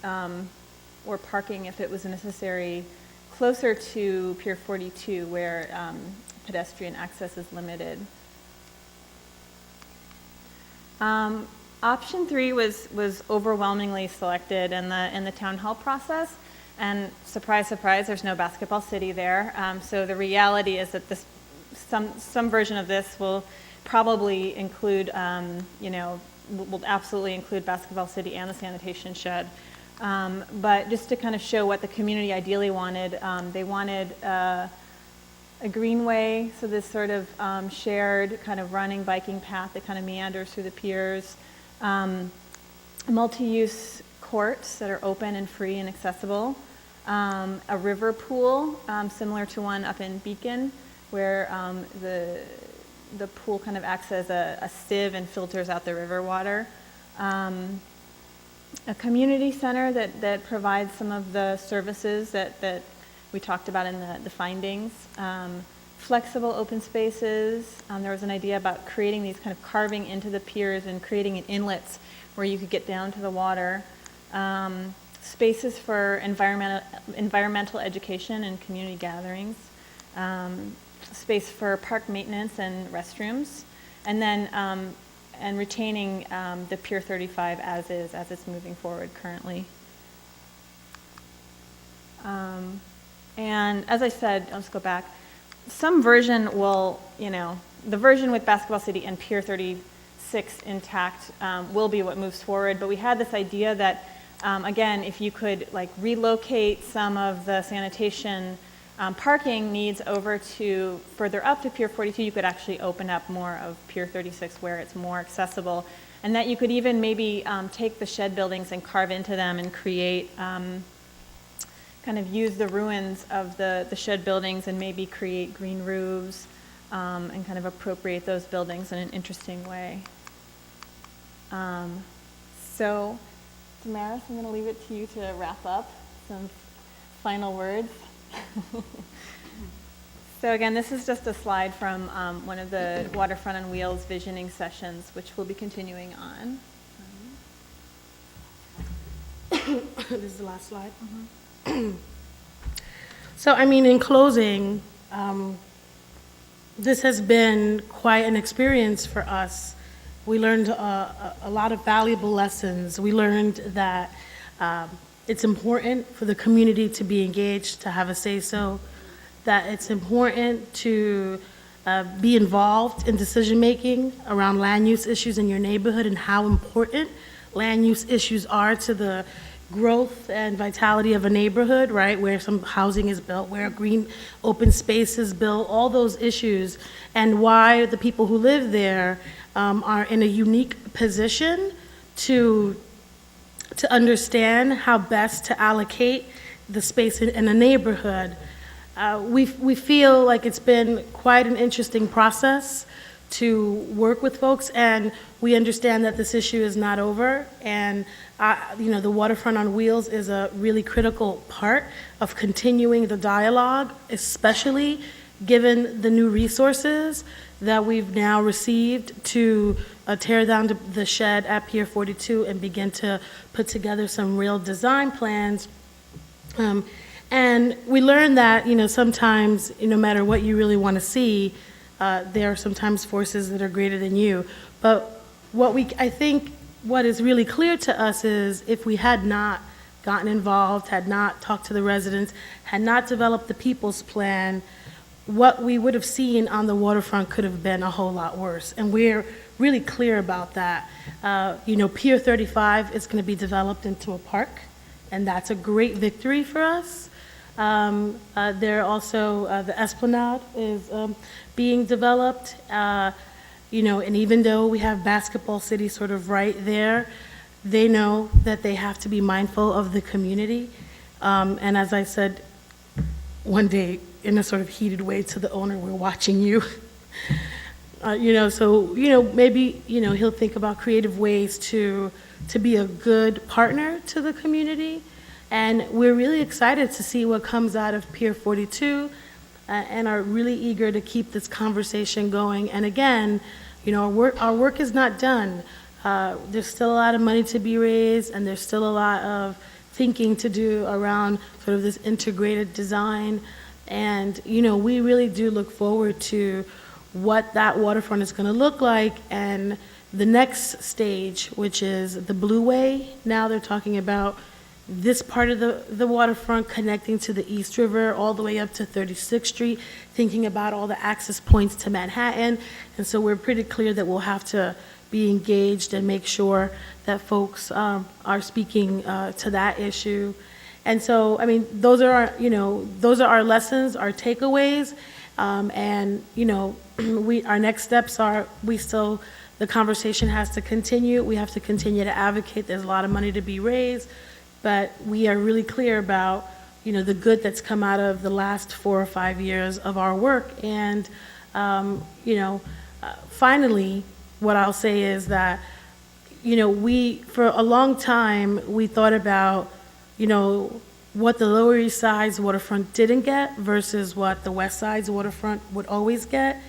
or parking, if it was necessary, closer to Pier 42, where pedestrian access is limited. Option 3 was overwhelmingly selected in the town hall process. And surprise, surprise, there's no Basketball City there. So the reality is that some version of this will probably include, will absolutely include Basketball City and the sanitation shed. But just to kind of show what the community ideally wanted, they wanted a greenway, so this sort of shared kind of running, biking path that kind of meanders through the piers, multi-use courts that are open and free and accessible, a river pool similar to one up in Beacon, where the pool kind of acts as a sieve and filters out the river water. A community center that provides some of the services that we talked about in the findings. Flexible open spaces. There was an idea about creating these kind of carving into the piers and creating inlets where you could get down to the water. Spaces for environmental education and community gatherings. Space for park maintenance and restrooms. And then and retaining the Pier 35 as is, as it's moving forward currently. And as I said, I'll just go back, some version will, the version with Basketball City and Pier 36 intact will be what moves forward, but we had this idea that, again, if you could like relocate some of the sanitation parking needs over to further up to Pier 42, you could actually open up more of Pier 36 where it's more accessible, and that you could even maybe take the shed buildings and carve into them and create, kind of use the ruins of the shed buildings and maybe create green roofs and kind of appropriate those buildings in an interesting way. So, Damaris, I'm going to leave it to you to wrap up some final words. So again, this is just a slide from one of the Waterfront on Wheels visioning sessions, which we'll be continuing on. This is the last slide. So, I mean, in closing, this has been quite an experience for us. We learned a lot of valuable lessons. We learned that it's important for the community to be engaged, to have a say-so, that it's important to be involved in decision-making around land use issues in your neighborhood and how important land use issues are to the growth and vitality of a neighborhood, right, where some housing is built, where a green open space is built, all those issues, and why the people who live there are in a unique position to understand how best to allocate the space in a neighborhood. We feel like it's been quite an interesting process to work with folks, and we understand that this issue is not over, and the Waterfront on Wheels is a really critical part of continuing the dialogue, especially given the new resources that we've now received to tear down the shed at Pier 42 and begin to put together some real design plans. And we learned that, sometimes, no matter what you really want to see, there are sometimes forces that are greater than you. But I think what is really clear to us is if we had not gotten involved, had not talked to the residents, had not developed the people's plan, what we would have seen on the waterfront could have been a whole lot worse. And we're really clear about that. Pier 35 is going to be developed into a park, and that's a great victory for us. There also, the Esplanade is being developed, and even though we have Basketball City sort of right there, they know that they have to be mindful of the community. And as I said one day in a sort of heated way to the owner, we're watching you. Maybe, he'll think about creative ways to be a good partner to the community. And we're really excited to see what comes out of Pier 42 and are really eager to keep this conversation going. And again, our work is not done. There's still a lot of money to be raised, and there's still a lot of thinking to do around sort of this integrated design. And, we really do look forward to what that waterfront is going to look like, and the next stage, which is the Blue Way. Now they're talking about this part of the waterfront connecting to the East River all the way up to 36th Street, thinking about all the access points to Manhattan. And so we're pretty clear that we'll have to be engaged and make sure that folks are speaking to that issue. And so, I mean, those are our, those are our lessons, our takeaways. And, our next steps are, the conversation has to continue. We have to continue to advocate. There's a lot of money to be raised, but we are really clear about, the good that's come out of the last 4 or 5 years of our work. And, finally, what I'll say is that, for a long time, we thought about, what the Lower East Side's waterfront didn't get versus what the West Side's waterfront would always get.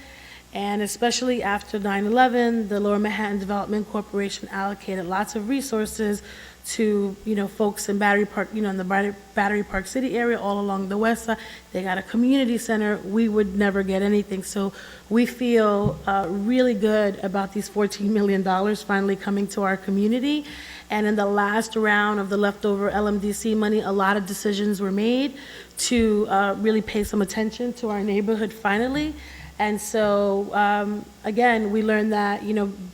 And especially after 9/11, the Lower Manhattan Development Corporation allocated lots of resources to, folks in Battery Park, in the Battery Park City area, all along the west side. They got a community center. We would never get anything. So we feel really good about these $14 million finally coming to our community. And in the last round of the leftover LMDC money, a lot of decisions were made to really pay some attention to our neighborhood finally. And so, again, we learned that,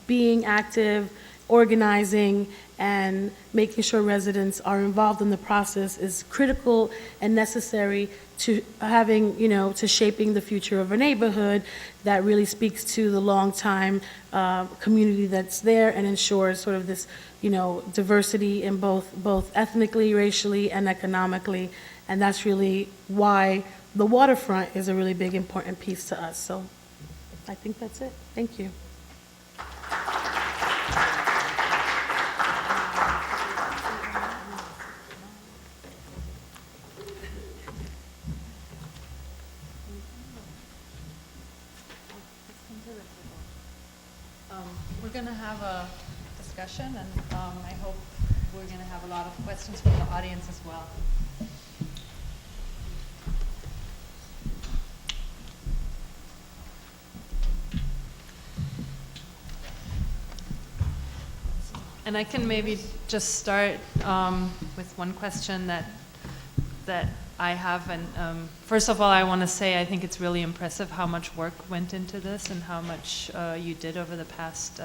being active, organizing, and making sure residents are involved in the process is critical and necessary to having, to shaping the future of a neighborhood that really speaks to the long-time community that's there and ensures sort of this, diversity in both ethnically, racially, and economically. And that's really why the waterfront is a really big, important piece to us. So I think that's it. Thank you. We're going to have a discussion, and I hope we're going to have a lot of questions from the audience as well. And I can maybe just start with one question that I have. And first of all, I want to say I think it's really impressive how much work went into this and how much you did over the past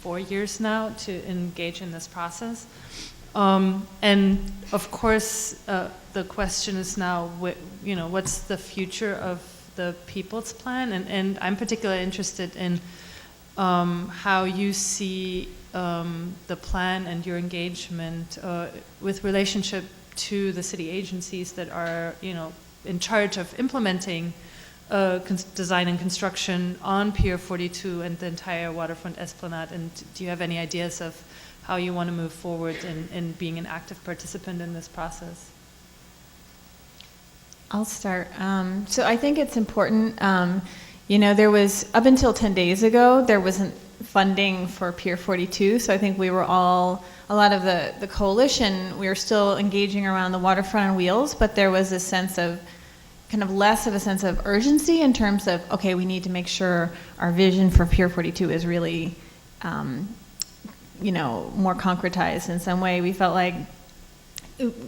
4 years now to engage in this process. And of course, the question is now, what's the future of the People's Plan? And I'm particularly interested in how you see the plan and your engagement with relationship to the city agencies that are, in charge of implementing design and construction on Pier 42 and the entire waterfront Esplanade. And do you have any ideas of how you want to move forward in being an active participant in this process? I'll start. So I think it's important, there was, up until 10 days ago, there wasn't funding for Pier 42, so I think we were all, a lot of the coalition, we were still engaging around the waterfront on wheels, but there was a sense of, kind of less of a sense of urgency in terms of, okay, we need to make sure our vision for Pier 42 is really, more concretized in some way. We felt like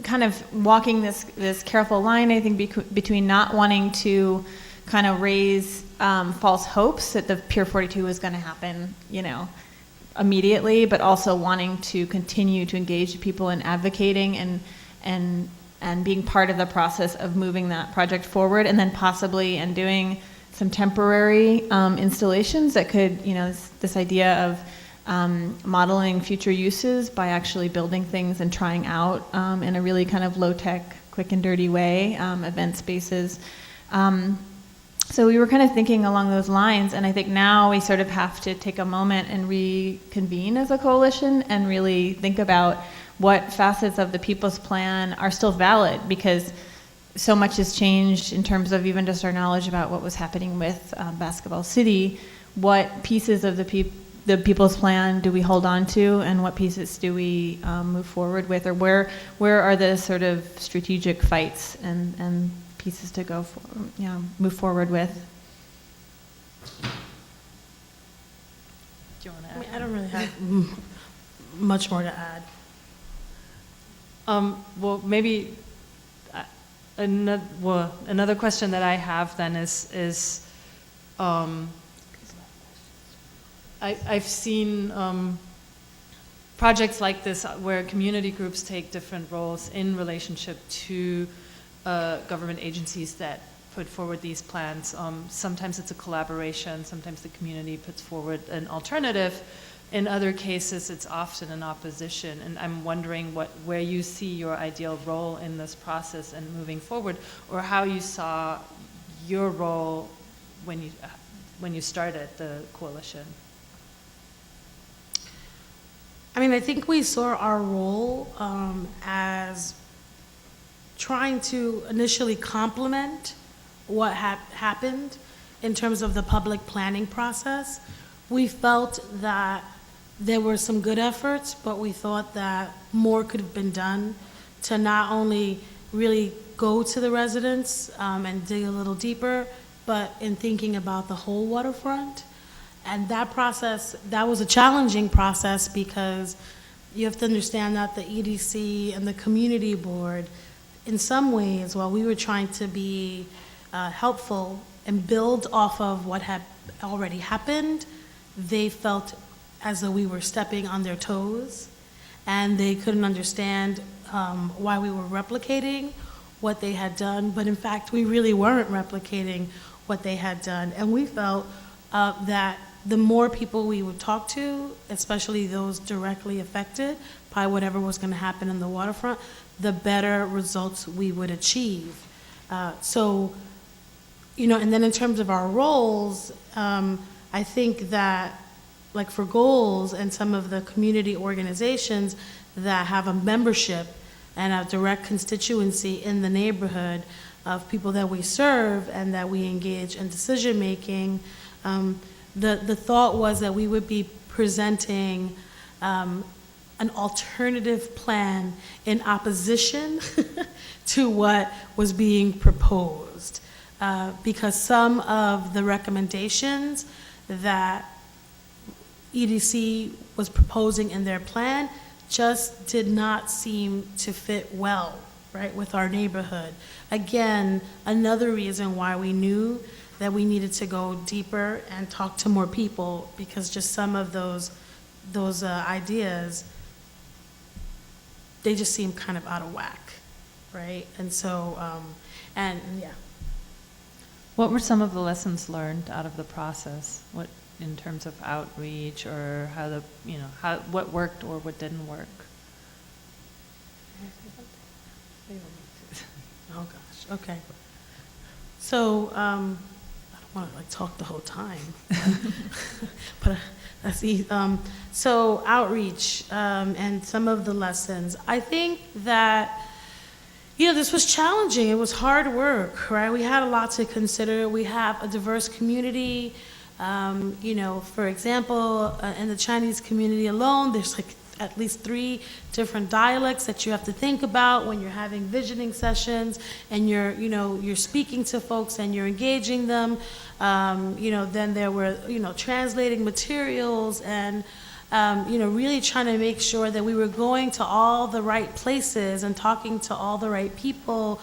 kind of walking this careful line, I think, between not wanting to kind of raise false hopes that the Pier 42 was going to happen, immediately, but also wanting to continue to engage people in advocating and being part of the process of moving that project forward, and then possibly doing some temporary installations that could, this idea of modeling future uses by actually building things and trying out in a really kind of low-tech, quick and dirty way, event spaces. So we were kind of thinking along those lines, and I think now we sort of have to take a moment and reconvene as a coalition and really think about what facets of the People's Plan are still valid, because so much has changed in terms of even just our knowledge about what was happening with Basketball City. What pieces of the People's Plan do we hold on to, and what pieces do we move forward with, or where are the sort of strategic fights and pieces to go for, move forward with? Do you want to add? I don't really have much more to add. Well, maybe another question that I have then is I've seen projects like this where community groups take different roles in relationship to government agencies that put forward these plans. Sometimes it's a collaboration, sometimes the community puts forward an alternative. In other cases, it's often an opposition, and I'm wondering where you see your ideal role in this process and moving forward, or how you saw your role when you started the coalition. I mean, I think we saw our role as trying to initially complement what happened in terms of the public planning process. We felt that there were some good efforts, but we thought that more could have been done to not only really go to the residents and dig a little deeper, but in thinking about the whole waterfront. And that process, that was a challenging process because you have to understand that the EDC and the community board, in some ways, while we were trying to be helpful and build off of what had already happened, they felt as though we were stepping on their toes, and they couldn't understand why we were replicating what they had done, but in fact, we really weren't replicating what they had done. And we felt that the more people we would talk to, especially those directly affected by whatever was going to happen in the waterfront, the better results we would achieve. So, you know, and then in terms of our roles, I think that, like for goals and some of the community organizations that have a membership and a direct constituency in the neighborhood of people that we serve and that we engage in decision making, the thought was that we would be presenting an alternative plan in opposition to what was being proposed. Because some of the recommendations that EDC was proposing in their plan just did not seem to fit well, right, with our neighborhood. Again, another reason why we knew that we needed to go deeper and talk to more people, because just some of those ideas, they just seem kind of out of whack, right? And so, and yeah. What were some of the lessons learned out of the process? What, in terms of outreach, or how the, you know, what worked or what didn't work? Oh gosh, okay. So, I don't want to like talk the whole time, but let's see. So outreach and some of the lessons. I think that, you know, this was challenging. It was hard work, right? We had a lot to consider. We have a diverse community. You know, for example, in the Chinese community alone, there's like at least 3 different dialects that you have to think about when you're having visioning sessions and you're speaking to folks and you're engaging them. You know, then there were, you know, translating materials and, you know, really trying to make sure that we were going to all the right places and talking to all the right people,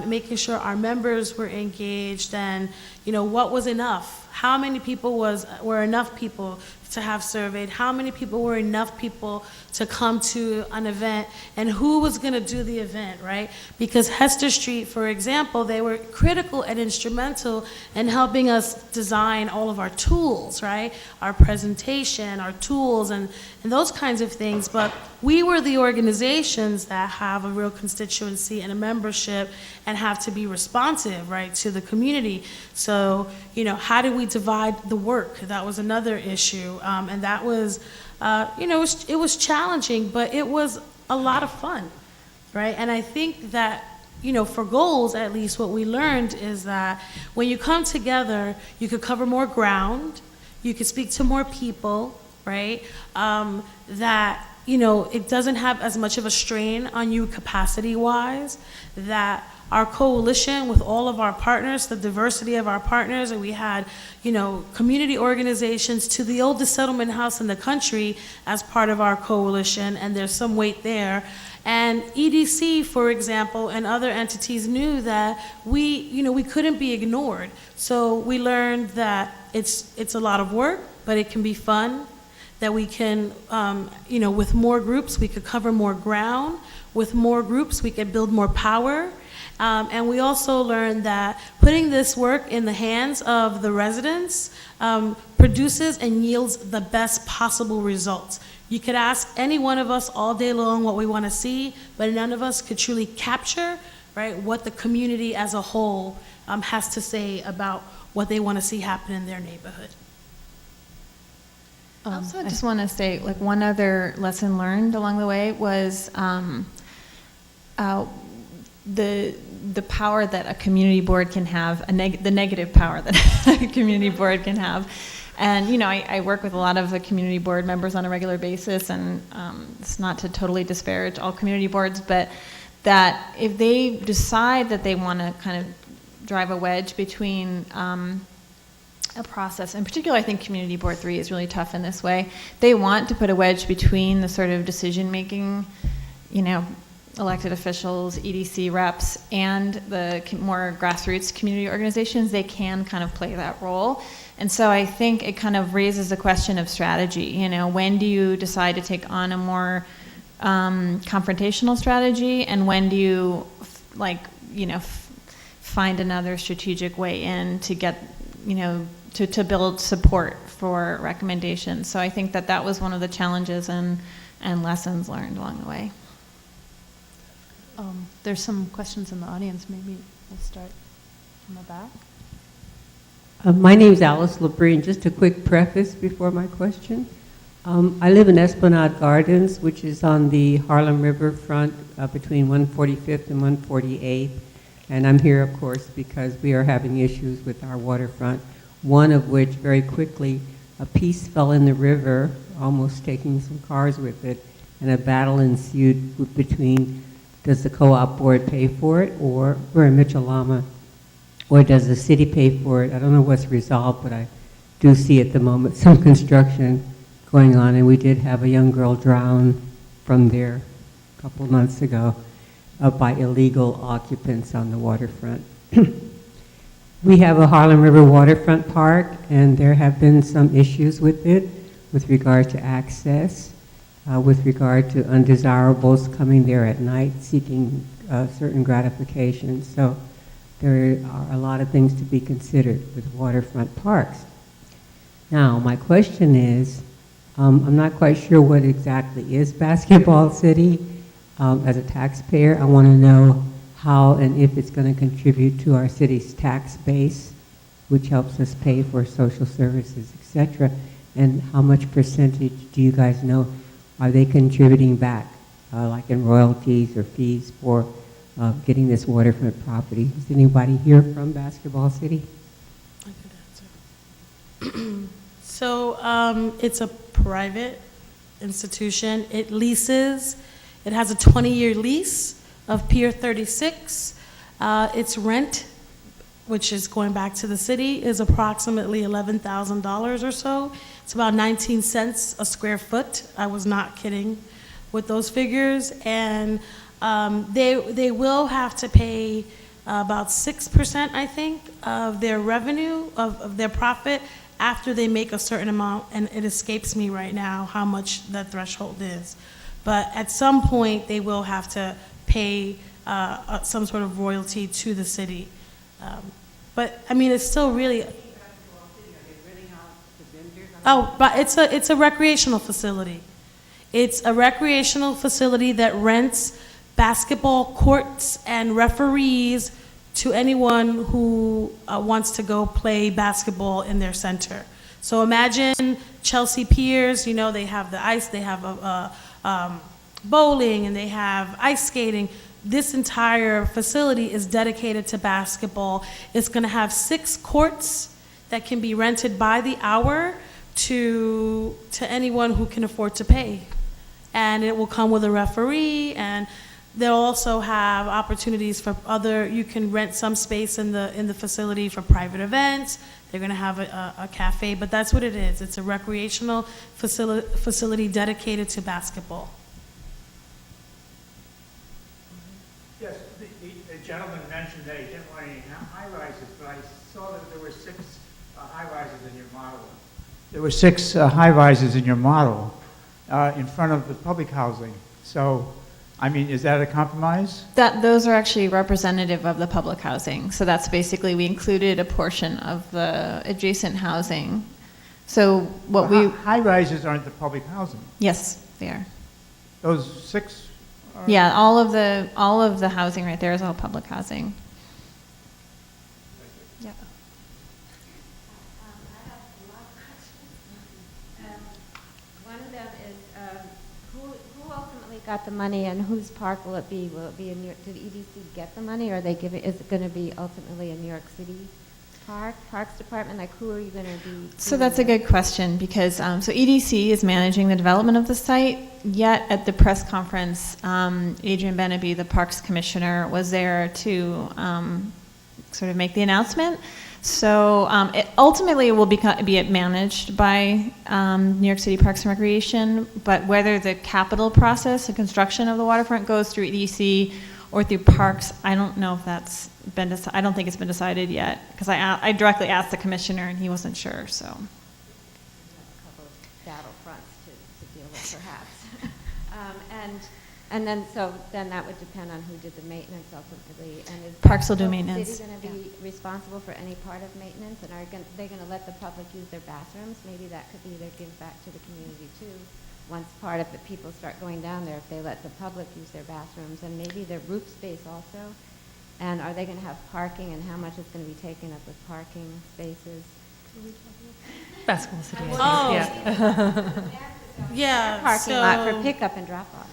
making sure our members were engaged and, you know, what was enough. How many people were enough people to have surveyed? How many people were enough people to come to an event? And who was going to do the event, right? Because Hester Street, for example, they were critical and instrumental in helping us design all of our tools, right? Our presentation, our tools, and those kinds of things. But we were the organizations that have a real constituency and a membership and have to be responsive, right, to the community. So, you know, how do we divide the work? That was another issue. And that was, you know, it was challenging, but it was a lot of fun, right? And I think that, you know, for goals, at least what we learned is that when you come together, you could cover more ground, you could speak to more people, right? That, you know, it doesn't have as much of a strain on you capacity-wise, that our coalition with all of our partners, the diversity of our partners, and we had, you know, community organizations to the oldest settlement house in the country as part of our coalition, and there's some weight there. And EDC, for example, and other entities knew that we couldn't be ignored. So we learned that it's a lot of work, but it can be fun, that we can, with more groups, we could cover more ground. With more groups, we could build more power. And we also learned that putting this work in the hands of the residents produces and yields the best possible results. You could ask any one of us all day long what we want to see, but none of us could truly capture, right, what the community as a whole has to say about what they want to see happen in their neighborhood. I also just want to say, like, one other lesson learned along the way was the power that a community board can have, the negative power that a community board can have. And, I work with a lot of the community board members on a regular basis, and it's not to totally disparage all community boards, but that if they decide that they want to kind of drive a wedge between a process, in particular, I think Community Board 3 is really tough in this way. They want to put a wedge between the sort of decision-making, elected officials, EDC reps, and the more grassroots community organizations. They can kind of play that role. And so I think it kind of raises the question of strategy. When do you decide to take on a more confrontational strategy, and when do you, find another strategic way in to get, to build support for recommendations. So I think that was one of the challenges and lessons learned along the way. There's some questions in the audience. Maybe we'll start from the back. My name is Alice Labrie, and just a quick preface before my question. I live in Esplanade Gardens, which is on the Harlem Riverfront between 145th and 148th. And I'm here, of course, because we are having issues with our waterfront, one of which, very quickly, a piece fell in the river, almost taking some cars with it, and a battle ensued between, does the co-op board pay for it, or we're in Mitchell-Lama, or does the city pay for it? I don't know what's resolved, but I do see at the moment some construction going on, and we did have a young girl drown from there a couple of months ago by illegal occupants on the waterfront. We have a Harlem River waterfront park, and there have been some issues with it with regard to access, with regard to undesirables coming there at night seeking certain gratifications. So there are a lot of things to be considered with waterfront parks. Now, my question is, I'm not quite sure what exactly is Basketball City. As a taxpayer, I want to know how and if it's going to contribute to our city's tax base, which helps us pay for social services, etc. And how much percentage do you guys know are they contributing back, like in royalties or fees for getting this waterfront property? Is anybody here from Basketball City? I could answer. So it's a private institution. It leases. It has a 20-year lease of Pier 36. Its rent, which is going back to the city, is approximately $11,000 or so. It's about 19 cents a square foot. I was not kidding with those figures. And they will have to pay about 6%, I think, of their revenue, of their profit, after they make a certain amount, and it escapes me right now how much that threshold is. But at some point, they will have to pay some sort of royalty to the city. But I mean, it's still really. Oh, but it's a recreational facility. It's a recreational facility that rents basketball courts and referees to anyone who wants to go play basketball in their center. So imagine Chelsea Piers, they have the ice, they have bowling, and they have ice skating. This entire facility is dedicated to basketball. It's going to have 6 courts that can be rented by the hour to anyone who can afford to pay. And it will come with a referee, and they'll also have opportunities for you can rent some space in the facility for private events. They're going to have a cafe, but that's what it is. It's a recreational facility dedicated to basketball. Yes, the gentleman mentioned that he didn't want any high rises, but I saw that there were 6 high rises in your model. there were 6 high-rises in your model in front of the public housing. So, I mean, is that a compromise? Those are actually representative of the public housing. So that's basically, we included a portion of the adjacent housing. So what Well, high-rises aren't the public housing. yes, they are. Those 6 are? Yeah, all of the housing right there is all public housing. Yeah. I have a lot of questions. One of them is, who ultimately got the money and whose park will it be? Will it be in New York, did EDC get the money, or are they giving, is it going to be ultimately a New York City park, Parks Department? Like, who are you going to be? So that's a good question because, so EDC is managing the development of the site, yet at the press conference, Adrian Benaby, the Parks Commissioner, was there to sort of make the announcement. So it ultimately will be managed by New York City Parks and Recreation, but whether the capital process, the construction of the waterfront goes through EDC or through Parks, I don't know if that's been decided. I don't think it's been decided yet because I directly asked the commissioner and he wasn't sure. So. A couple of battlefronts to deal with, perhaps. And then that would depend on who did the maintenance ultimately. And is Parks will do Basketball maintenance. City going to be responsible for any part of maintenance? And are they going to let the public use their bathrooms? Maybe that could be their give back to the community too. Once part of the people start going down there, if they let the public use their bathrooms and maybe their roof space also. And are they going to have parking and how much is going to be taken up with parking spaces? Basketball City. Oh. Yeah. Yeah, Parking so lot for pickup and drop off.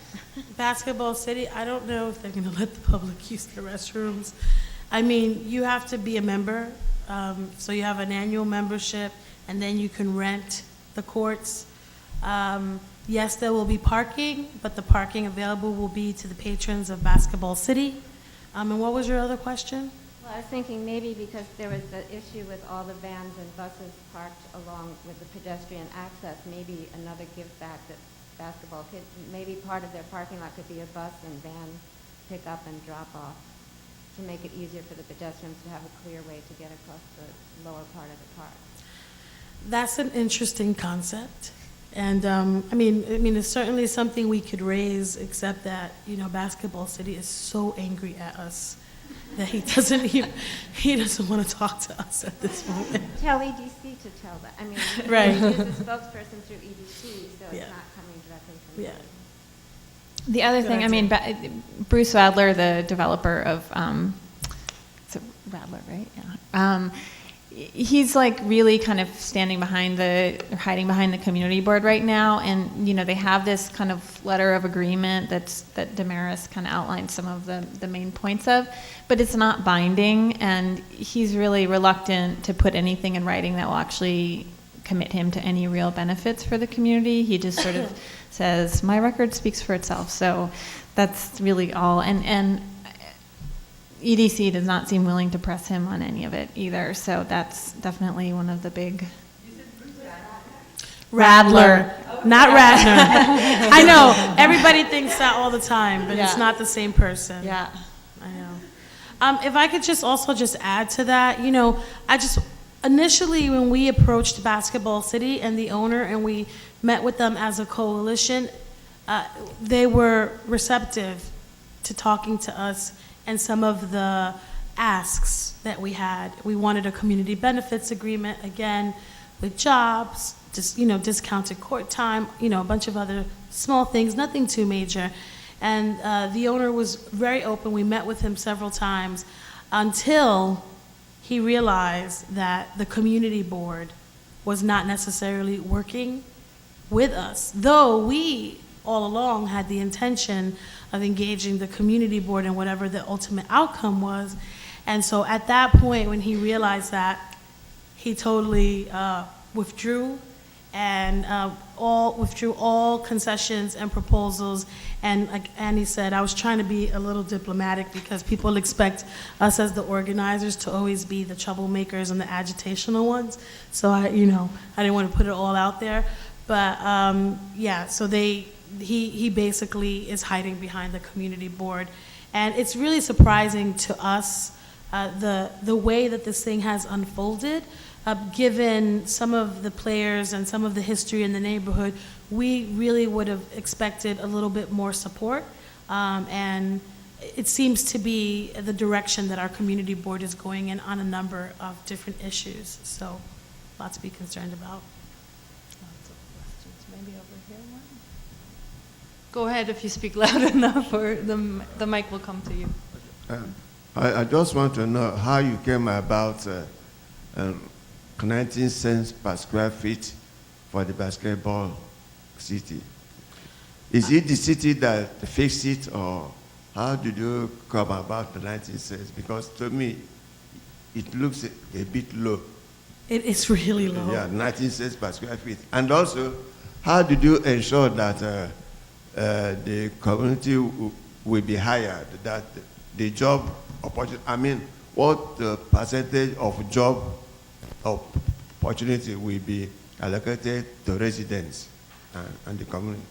Basketball City, I don't know if they're going to let the public use their restrooms. I mean, you have to be a member, so you have an annual membership, and then you can rent the courts. Yes, there will be parking, but the parking available will be to the patrons of Basketball City. And what was your other question? Well, I was thinking maybe because there was the issue with all the vans and buses parked along with the pedestrian access, maybe another give back that basketball kids, maybe part of their parking lot could be a bus and van pick up and drop off to make it easier for the pedestrians to have a clear way to get across the lower part of the park. That's an interesting concept. And I mean, it's certainly something we could raise, except that, Basketball City is so angry at us that he doesn't want to talk to us at this moment. Tell EDC to tell that. I mean, Right. he's a spokesperson through EDC, so Yeah. it's not coming directly from Yeah. him. The other Good thing, I idea. mean, Bruce Radler, the developer of, is it Radler, right? Yeah. He's like really kind of hiding behind the community board right now, and they have this kind of letter of agreement that Damaris kind of outlined some of the main points of, but it's not binding, and he's really reluctant to put anything in writing that will actually commit him to any real benefits for the community. He just sort of says, my record speaks for itself. So that's really all. And EDC does not seem willing to press him on any of it either. So that's definitely one of the big... Radler, not Radner. I know, everybody thinks that all the time, but it's Yeah. not the same person. Yeah. I know. If I could just add to that, initially when we approached Basketball City and the owner and we met with them as a coalition, they were receptive to talking to us and some of the asks that we had. We wanted a community benefits agreement, again, with jobs, just, discounted court time, a bunch of other small things, nothing too major. And the owner was very open. We met with him several times until he realized that the community board was not necessarily working with us, though we all along had the intention of engaging the community board in whatever the ultimate outcome was. And so at that point, when he realized that, he totally withdrew and withdrew all concessions and proposals. And like Annie said, I was trying to be a little diplomatic because people expect us as the organizers to always be the troublemakers and the agitational ones. So I didn't want to put it all out there. But so he basically is hiding behind the community board. And it's really surprising to us the way that this thing has unfolded. given some of the players and some of the history in the neighborhood, we really would have expected a little bit more support. And it seems to be the direction that our community board is going in on a number of different issues. So, lots to be concerned about. Lots of questions. Maybe over here one. Go ahead if you speak loud enough, or the mic will come to you. I just want to know how you came about 19 cents per square feet for the basketball city. Is it the city that fixed it, or how did you come about the 19 cents? Because to me, it looks a bit low. It is really low. Yeah, 19 cents per square feet. And also, how did you ensure that the community will be hired, that the job opportunity, I mean, what percentage of job opportunity will be allocated to residents and the community?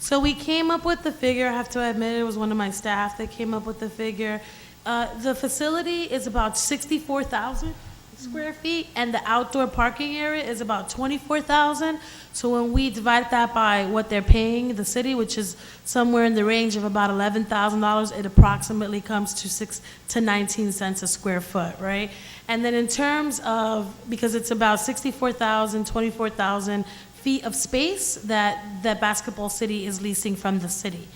So we came up with the figure. I have to admit, it was one of my staff that came up with the figure. The facility is about 64,000 square feet, and the outdoor parking area is about 24,000. So when we divide that by what they're paying the city, which is somewhere in the range of about $11,000, it approximately comes to 6 to 19 cents a square foot, right? And then in terms of, because it's about 64,000, 24,000 feet of space that Basketball City is leasing from the city.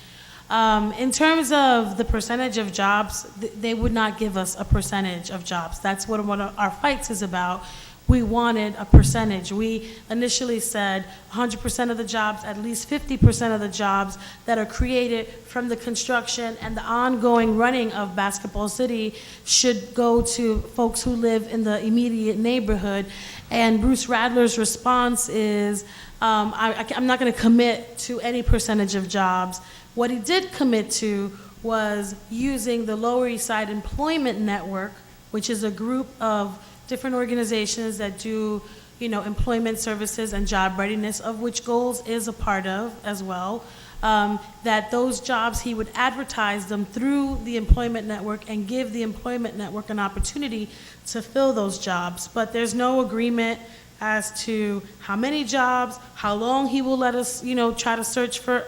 In terms of the percentage of jobs, they would not give us a percentage of jobs. That's what one of our fights is about. We wanted a percentage. We initially said 100% of the jobs, at least 50% of the jobs that are created from the construction and the ongoing running of Basketball City should go to folks who live in the immediate neighborhood. And Bruce Radler's response is, I'm not going to commit to any percentage of jobs. What he did commit to was using the Lower East Side Employment Network, which is a group of different organizations that do, employment services and job readiness, of which Goals is a part of as well, that those jobs, he would advertise them through the employment network and give the employment network an opportunity to fill those jobs. But there's no agreement as to how many jobs, how long he will let us, try to search for,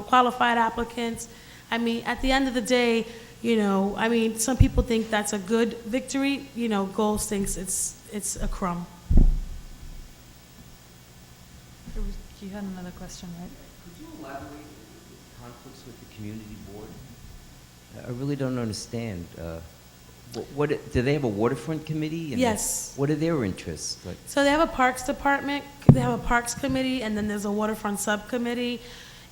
qualified applicants. I mean, at the end of the day, some people think that's a good victory. Goals thinks it's a crumb. You had another question, right? Could you elaborate the conflicts with the community board? I really don't understand. What do they have a waterfront committee? And Yes. What are their interests? So they have a parks department, they have a parks committee, and then there's a waterfront subcommittee.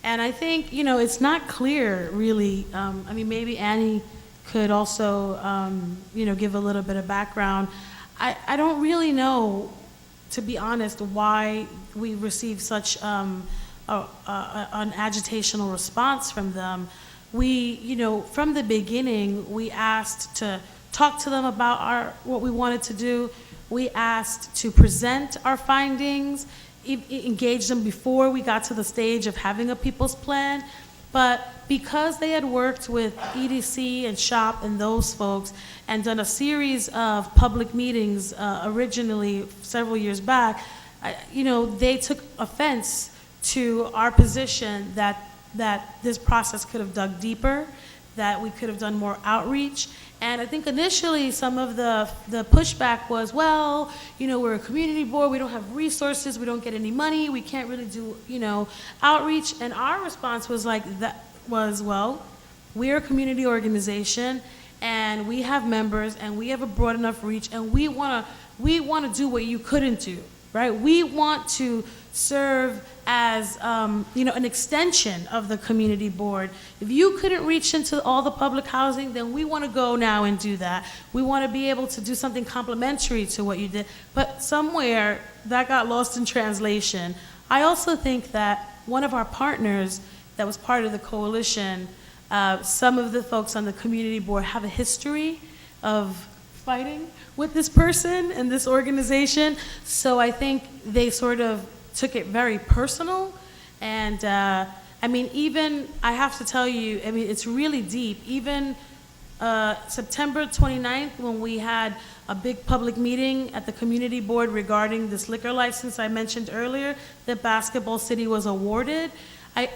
And I think, it's not clear, really. Maybe Annie could also, give a little bit of background. I don't really know, to be honest, why we received such an agitational response from them. We, from the beginning, we asked to talk to them about what we wanted to do. We asked to present our findings, engage them before we got to the stage of having a people's plan. But because they had worked with EDC and GSAPP and those folks and done a series of public meetings originally several years back, they took offense to our position that this process could have dug deeper, that we could have done more outreach. And I think initially some of the pushback was, well, we're a community board, we don't have resources, we don't get any money, we can't really do, outreach. And our response was well, we're a community organization and we have members and we have a broad enough reach and we want to do what you couldn't do, right? We want to serve as an extension of the community board. If you couldn't reach into all the public housing, then we want to go now and do that. We want to be able to do something complementary to what you did. But somewhere that got lost in translation. I also think that one of our partners that was part of the coalition, some of the folks on the community board have a history of fighting with this person and this organization. So I think they sort of took it very personal. And even, I have to tell you, it's really deep. Even September 29th, when we had a big public meeting at the community board regarding this liquor license I mentioned earlier, that Basketball City was awarded. I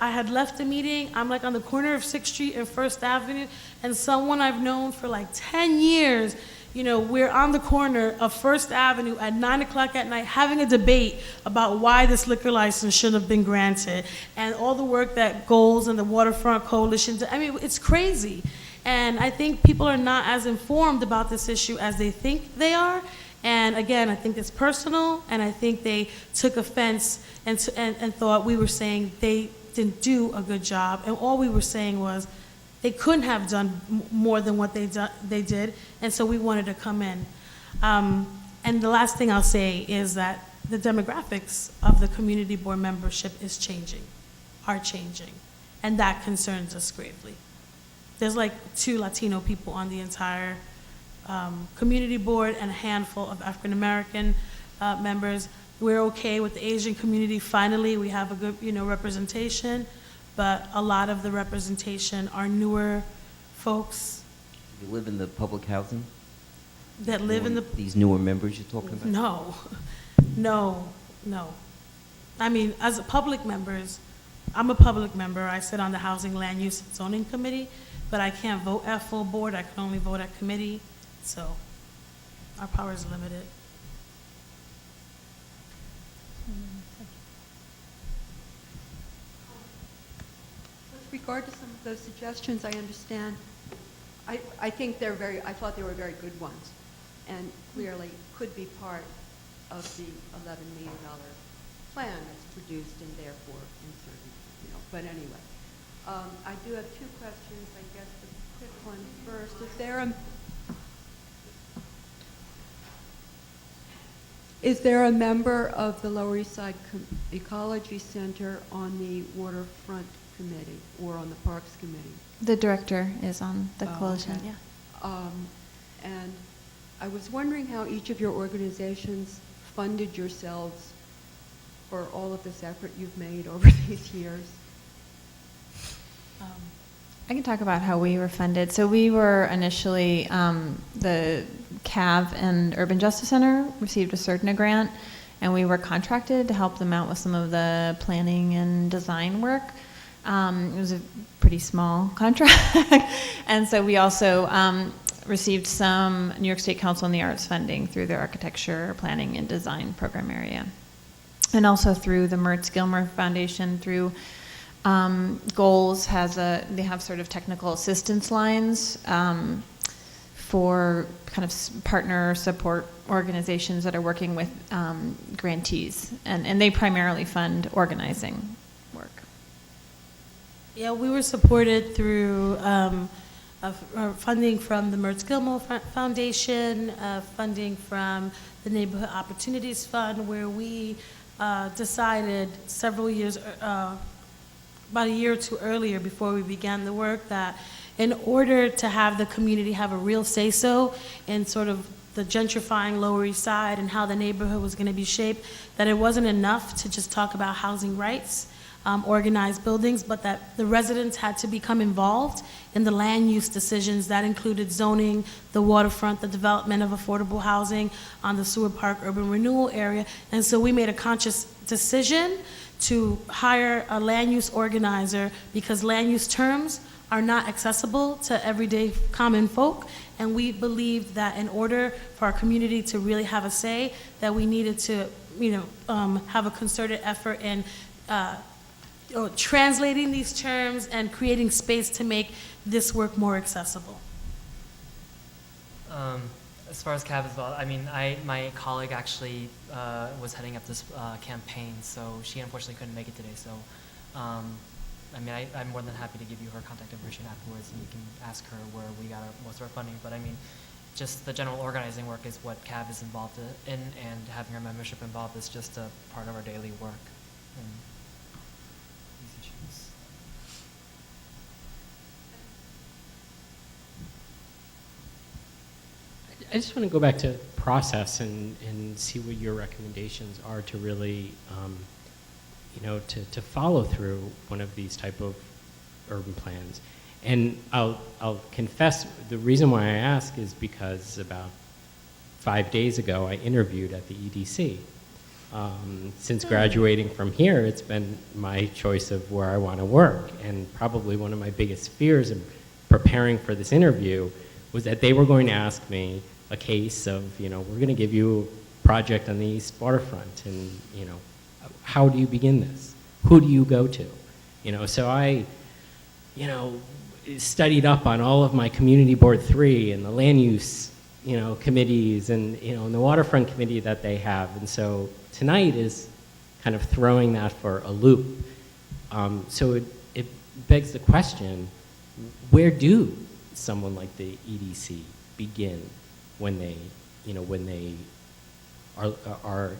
had left the meeting. I'm like on the corner of 6th Street and 1st Avenue, and someone I've known for like 10 years, we're on the corner of 1st Avenue at 9 o'clock at night having a debate about why this liquor license shouldn't have been granted, and all the work that Goals and the Waterfront Coalition did. I mean, it's crazy. And I think people are not as informed about this issue as they think they are. And again, I think it's personal, and I think they took offense and thought we were saying they didn't do a good job. And all we were saying was they couldn't have done more than what they did, and so we wanted to come in. And the last thing I'll say is that the demographics of the community board membership are changing, and that concerns us greatly. There's like 2 Latino people on the entire community board and a handful of African American members. We're okay with the Asian community. Finally, we have a good, representation, but a lot of the representation are newer folks. You live in the public housing? That live in the... These newer members you're talking about? No. I mean, as public members, I'm a public member. I sit on the Housing, Land Use, and Zoning Committee, but I can't vote at full board. I can only vote at committee, so our power is limited. With regard to some of those suggestions, I understand. I think I thought they were very good ones, and clearly could be part of the $11 million plan that's produced and therefore inserted, but anyway. I do have 2 questions, I guess the quick one first. Is there a member of the Lower East Side Ecology Center on the Waterfront Committee or on the Parks Committee? The director is on the coalition, okay. yeah. And I was wondering how each of your organizations funded yourselves for all of this effort you've made over these years. I can talk about how we were funded. So we were initially, the CAV and Urban Justice Center received a CERTNA grant, and we were contracted to help them out with some of the planning and design work. It was a pretty small contract. And so we also received some New York State Council on the Arts funding through their architecture, planning, and design program area. And also through the Mertz Gilmer Foundation, through Goals they have sort of technical assistance lines for kind of partner support organizations that are working with grantees, and they primarily fund organizing work. Yeah, we were supported through funding from the Mertz Gilmer Foundation, funding from the Neighborhood Opportunities Fund, where we decided several years about a year or 2 earlier, before we began the work, that in order to have the community have a real say-so in sort of the gentrifying Lower East Side and how the neighborhood was going to be shaped, that it wasn't enough to just talk about housing rights, organized buildings, but that the residents had to become involved in the land use decisions that included zoning, the waterfront, the development of affordable housing on the Sewer Park urban renewal area. And so we made a conscious decision to hire a land use organizer, because land use terms are not accessible to everyday common folk, and we believed that in order for our community to really have a say, that we needed to have a concerted effort in translating these terms and creating space to make this work more accessible. As far as CAB as well, I mean, my colleague actually was heading up this campaign, so she unfortunately couldn't make it today. So, I mean, I'm more than happy to give you her contact information afterwards, and you can ask her where we got most of our funding. But I mean, just the general organizing work is what CAB is involved in, and having our membership involved is just a part of our daily work. And these issues. I just want to go back to process and see what your recommendations are to really, to follow through one of these type of urban plans. And I'll confess, the reason why I ask is because about 5 days ago, I interviewed at the EDC. Since graduating from here, it's been my choice of where I want to work. And probably one of my biggest fears in preparing for this interview was that they were going to ask me a case of, we're going to give you a project on the East Waterfront, and, how do you begin this? Who do you go to? So I, studied up on all of my Community Board 3 and the land use, committees and, and the Waterfront Committee that they have. And so tonight is kind of throwing that for a loop. So it begs the question, where do someone like the EDC begin when they, are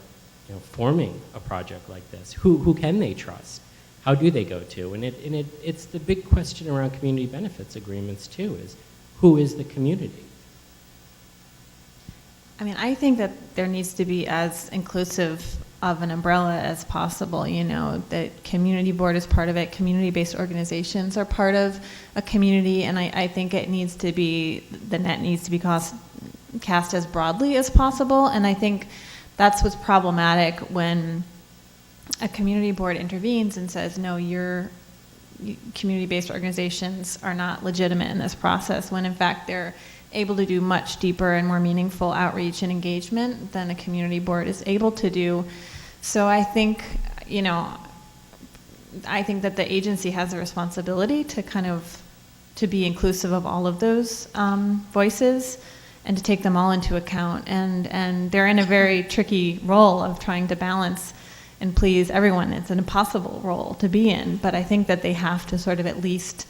forming a project like this? Who can they trust? How do they go to? And it's the big question around community benefits agreements too, is who is the community? I mean, I think that there needs to be as inclusive of an umbrella as possible. That community board is part of it, community-based organizations are part of a community, and I think it needs to be, the net needs to be cast as broadly as possible. And I think that's what's problematic when a community board intervenes and says, no, your community-based organizations are not legitimate in this process, when in fact they're able to do much deeper and more meaningful outreach and engagement than a community board is able to do. So I think, I think that the agency has a responsibility to be inclusive of all of those voices and to take them all into account. And they're in a very tricky role of trying to balance and please everyone. It's an impossible role to be in, but I think that they have to sort of at least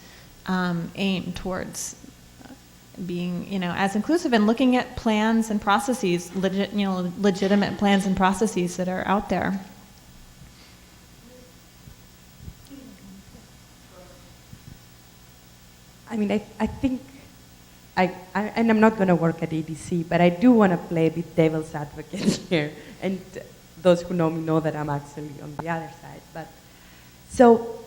aim towards being, as inclusive and looking at plans and processes, legitimate plans and processes that are out there. I mean, I think, and I'm not going to work at EDC, but I do want to play a bit devil's advocate here. And those who know me know that I'm actually on the other side. But so,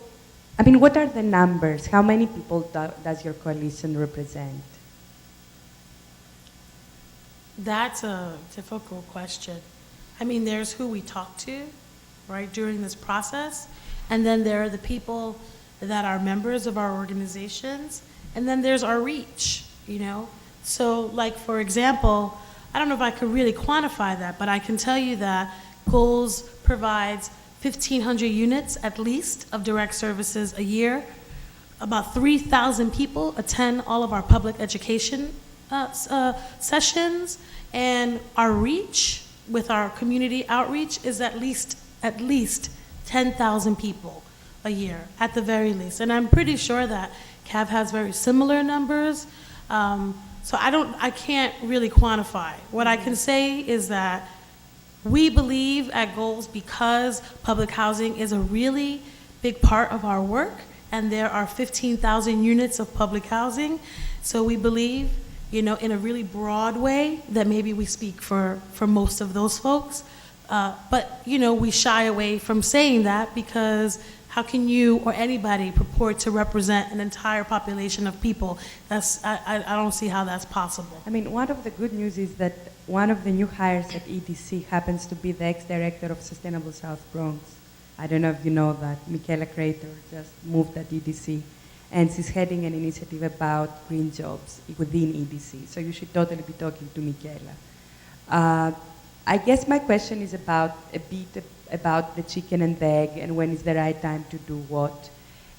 I mean, what are the numbers? How many people does your coalition represent? That's a difficult question. I mean, there's who we talk to, right, during this process, and then there are the people that are members of our organizations, and then there's our reach, So, like, for example, I don't know if I could really quantify that, but I can tell you that Goals provides 1,500 units at least of direct services a year. About 3,000 people attend all of our public education sessions, and our reach with our community outreach is at least 10,000 people a year at the very least. And I'm pretty sure that CAV has very similar numbers. So I can't really quantify. What I can say is that we believe at Goals, because public housing is a really big part of our work, and there are 15,000 units of public housing. So we believe, in a really broad way, that maybe we speak for most of those folks. But, we shy away from saying that, because how can you or anybody purport to represent an entire population of people? I don't see how that's possible. I mean, one of the good news is that one of the new hires at EDC happens to be the ex-director of Sustainable South Bronx. I don't know if you know that. Michaela Crater just moved at EDC, and she's heading an initiative about green jobs within EDC. So you should totally be talking to Michaela. I guess my question is about the chicken and the egg, and when is the right time to do what.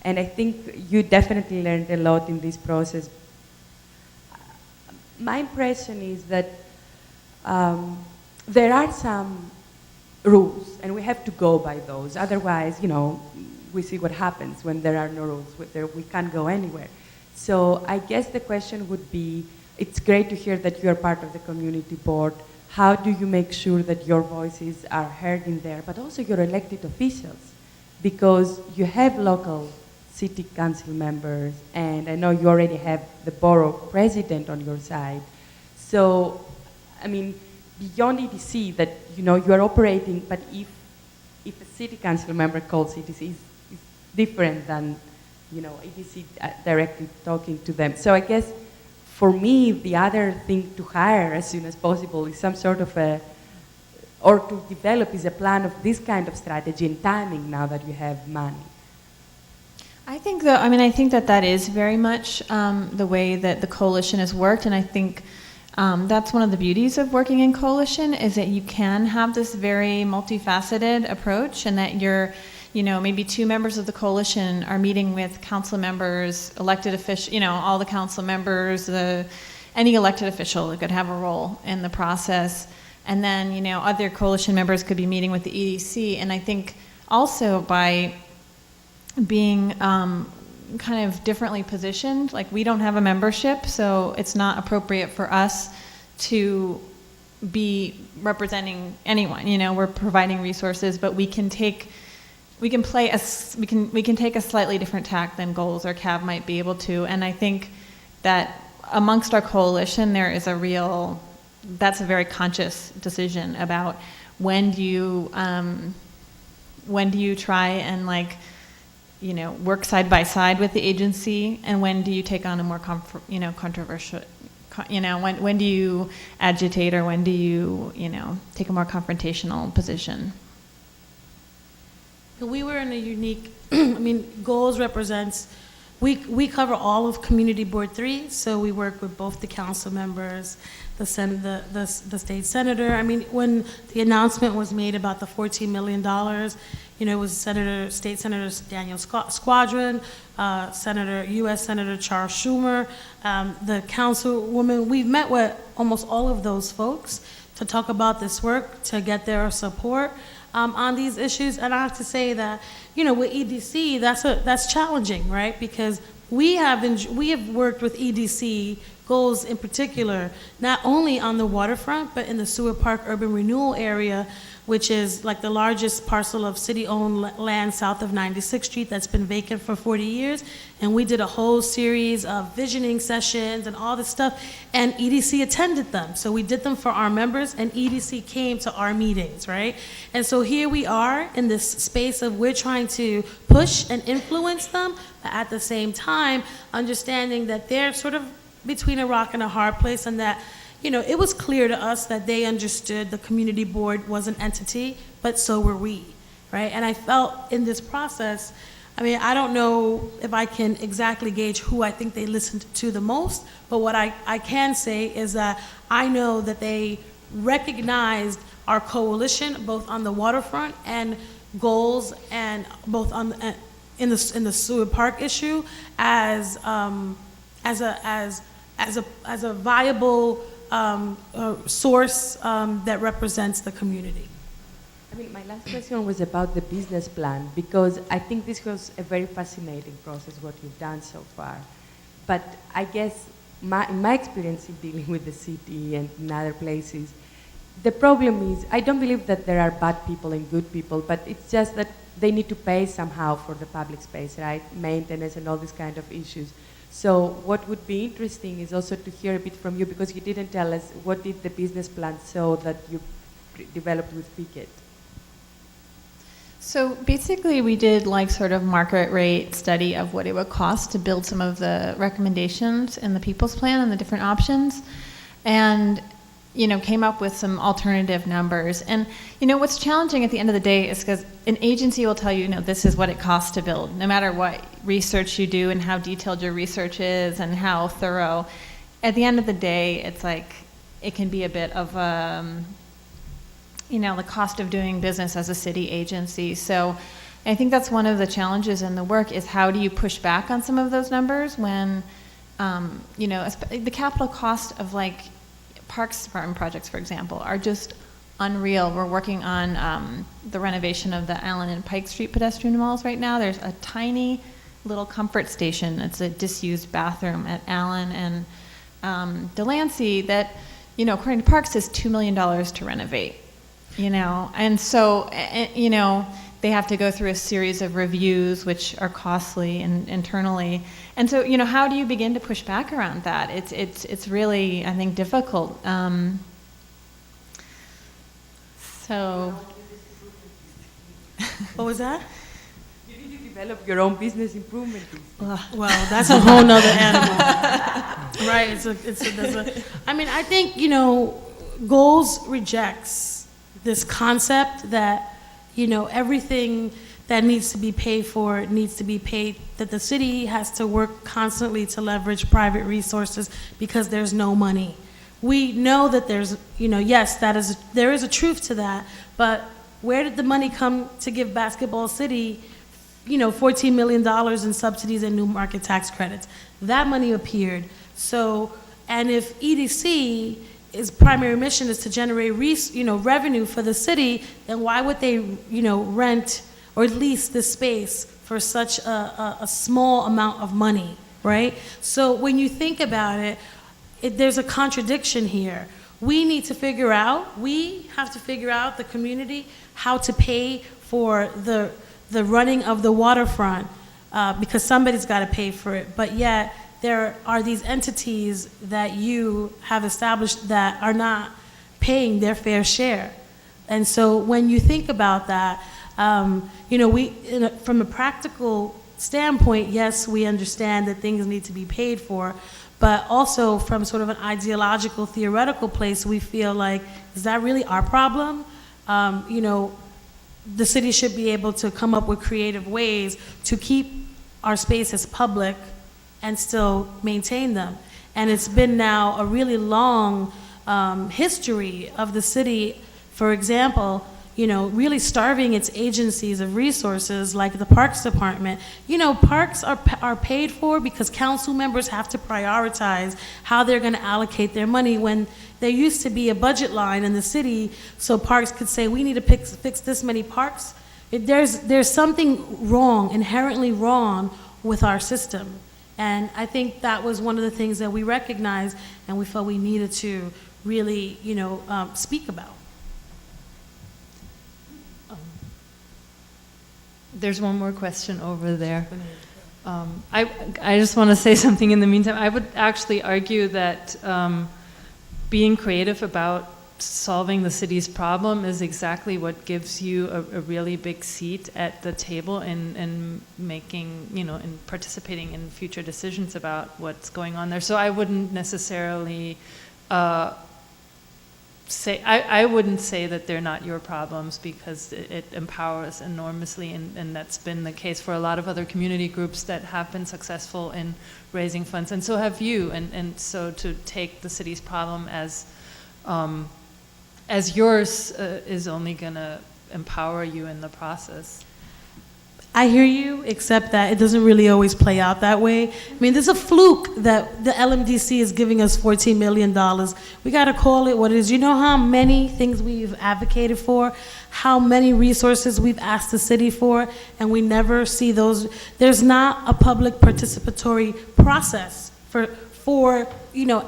And I think you definitely learned a lot in this process. My impression is that there are some rules, and we have to go by those. Otherwise, we see what happens when there are no rules. We can't go anywhere. So I guess the question would be, it's great to hear that you're part of the community board. How do you make sure that your voices are heard in there, but also your elected officials? Because you have local city council members, and I know you already have the borough president on your side. So, I mean, beyond EDC, that you are operating, but if a city council member calls EDC, is different than EDC directly talking to them. So I guess for me, the other thing to hire as soon as possible is some sort of or to develop is a plan of this kind of strategy and timing now that you have money. I think that is very much the way that the coalition has worked, and I think that's one of the beauties of working in coalition is that you can have this very multifaceted approach, and that maybe 2 members of the coalition are meeting with council members, elected officials, all the council members, any elected official that could have a role in the process. And then, other coalition members could be meeting with the EDC. And I think also by being kind of differently positioned, like we don't have a membership, so it's not appropriate for us to be representing anyone. We're providing resources, but we can take a slightly different tack than Goals or CAB might be able to. And I think that amongst our coalition, that's a very conscious decision about when do you try and work side by side with the agency, and when do you take on a more controversial, when do you agitate, or when do you take a more confrontational position? We were in a unique, Goals represents, we cover all of Community Board 3, so we work with both the council members, the state senator. When the announcement was made about the $14 million, it was State Senator Daniel Squadron, U.S. Senator Charles Schumer, the councilwoman. We've met with almost all of those folks to talk about this work, to get their support on these issues. And I have to say that, with EDC, that's challenging, right? Because we have worked with EDC, Goals in particular, not only on the waterfront, but in the Sewer Park urban renewal area, which is like the largest parcel of city-owned land south of 96th Street that's been vacant for 40 years. And we did a whole series of visioning sessions and all this stuff, and EDC attended them. So we did them for our members, and EDC came to our meetings, right? And so here we are in this space of we're trying to push and influence them, but at the same time, understanding that they're sort of between a rock and a hard place, and that it was clear to us that they understood the community board was an entity, but so were we, right? And I felt in this process, I don't know if I can exactly gauge who I think they listened to the most, but what I can say is that I know that they recognized our coalition, both on the waterfront and Goals, and both in the Sewer Park issue, as a viable source that represents the community. My last question was about the business plan, because I think this was a very fascinating process, what you've done so far. But I guess in my experience in dealing with the city and in other places, the problem is, I don't believe that there are bad people and good people, but it's just that they need to pay somehow for the public space, right? Maintenance and all these kind of issues. So what would be interesting is also to hear a bit from you, because you didn't tell us what did the business plan show that you developed with Pickett. So basically we did sort of market rate study of what it would cost to build some of the recommendations in the People's Plan and the different options, and came up with some alternative numbers. And what's challenging at the end of the day is because an agency will tell you, this is what it costs to build, no matter what research you do and how detailed your research is and how thorough. At the end of the day, it's it can be a bit of the cost of doing business as a city agency. So I think that's one of the challenges in the work, is how do you push back on some of those numbers when, the capital cost of Parks Department projects, for example, are just unreal. We're working on the renovation of the Allen and Pike Street pedestrian malls right now. There's a tiny little comfort station. It's a disused bathroom at Allen and Delancey that, according to Parks, is $2 million to renovate. And so, they have to go through a series of reviews, which are costly and internally. And so, how do you begin to push back around that? It's really, I think, difficult. So, what was that? develop your own business improvement district. Well, that's a whole nother animal. Right, I mean, I think, goals rejects this concept that, everything that needs to be paid for needs to be paid, that the city has to work constantly to leverage private resources because there's no money. We know that there's, yes, there is a truth to that, but where did the money come to give Basketball City, $14 million in subsidies and new market tax credits? That money appeared. So, and if EDC, its primary mission is to generate revenue for the city, then why would they, rent or lease this space for such a small amount of money, right? So when you think about it, there's a contradiction here. We have to figure out, the community, how to pay for the running of the waterfront, because somebody's got to pay for it. But yet, there are these entities that you have established that are not paying their fair share. And so when you think about that, from a practical standpoint, yes, we understand that things need to be paid for, but also from sort of an ideological, theoretical place, we feel like, is that really our problem? The city should be able to come up with creative ways to keep our spaces public and still maintain them. And it's been now a really long history of the city, for example, really starving its agencies of resources like the Parks Department. Parks are paid for because council members have to prioritize how they're going to allocate their money when there used to be a budget line in the city so parks could say, we need to fix this many parks. There's something wrong, inherently wrong with our system. And I think that was one of the things that we recognized and we felt we needed to really, speak about. There's one more question over there. I just want to say something in the meantime. I would actually argue that being creative about solving the city's problem is exactly what gives you a really big seat at the table and making, and participating in future decisions about what's going on there. So I wouldn't necessarily I wouldn't say that they're not your problems, because it empowers enormously, and that's been the case for a lot of other community groups that have been successful in raising funds, and so have you. And so to take the city's problem as yours is only going to empower you in the process. I hear you, except that it doesn't really always play out that way. I mean, there's a fluke that the LMDC is giving us $14 million. We got to call it what it is. You know how many things we've advocated for, how many resources we've asked the city for, and we never see those. There's not a public participatory process for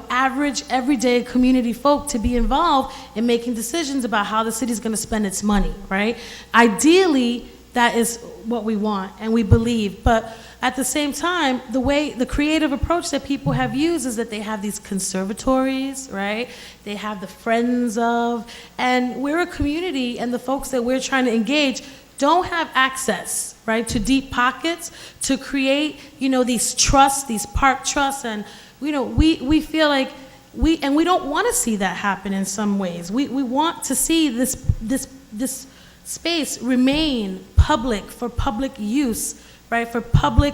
average, everyday community folk to be involved in making decisions about how the city's going to spend its money, right? Ideally, that is what we want and we believe. But at the same time, the creative approach that people have used is that they have these conservatories, right? They have the friends of, and we're a community, and the folks that we're trying to engage don't have access, right, to deep pockets to create, these trusts, these park trusts, and we feel like we don't want to see that happen in some ways. We want to see this space remain public, for public use, right, for public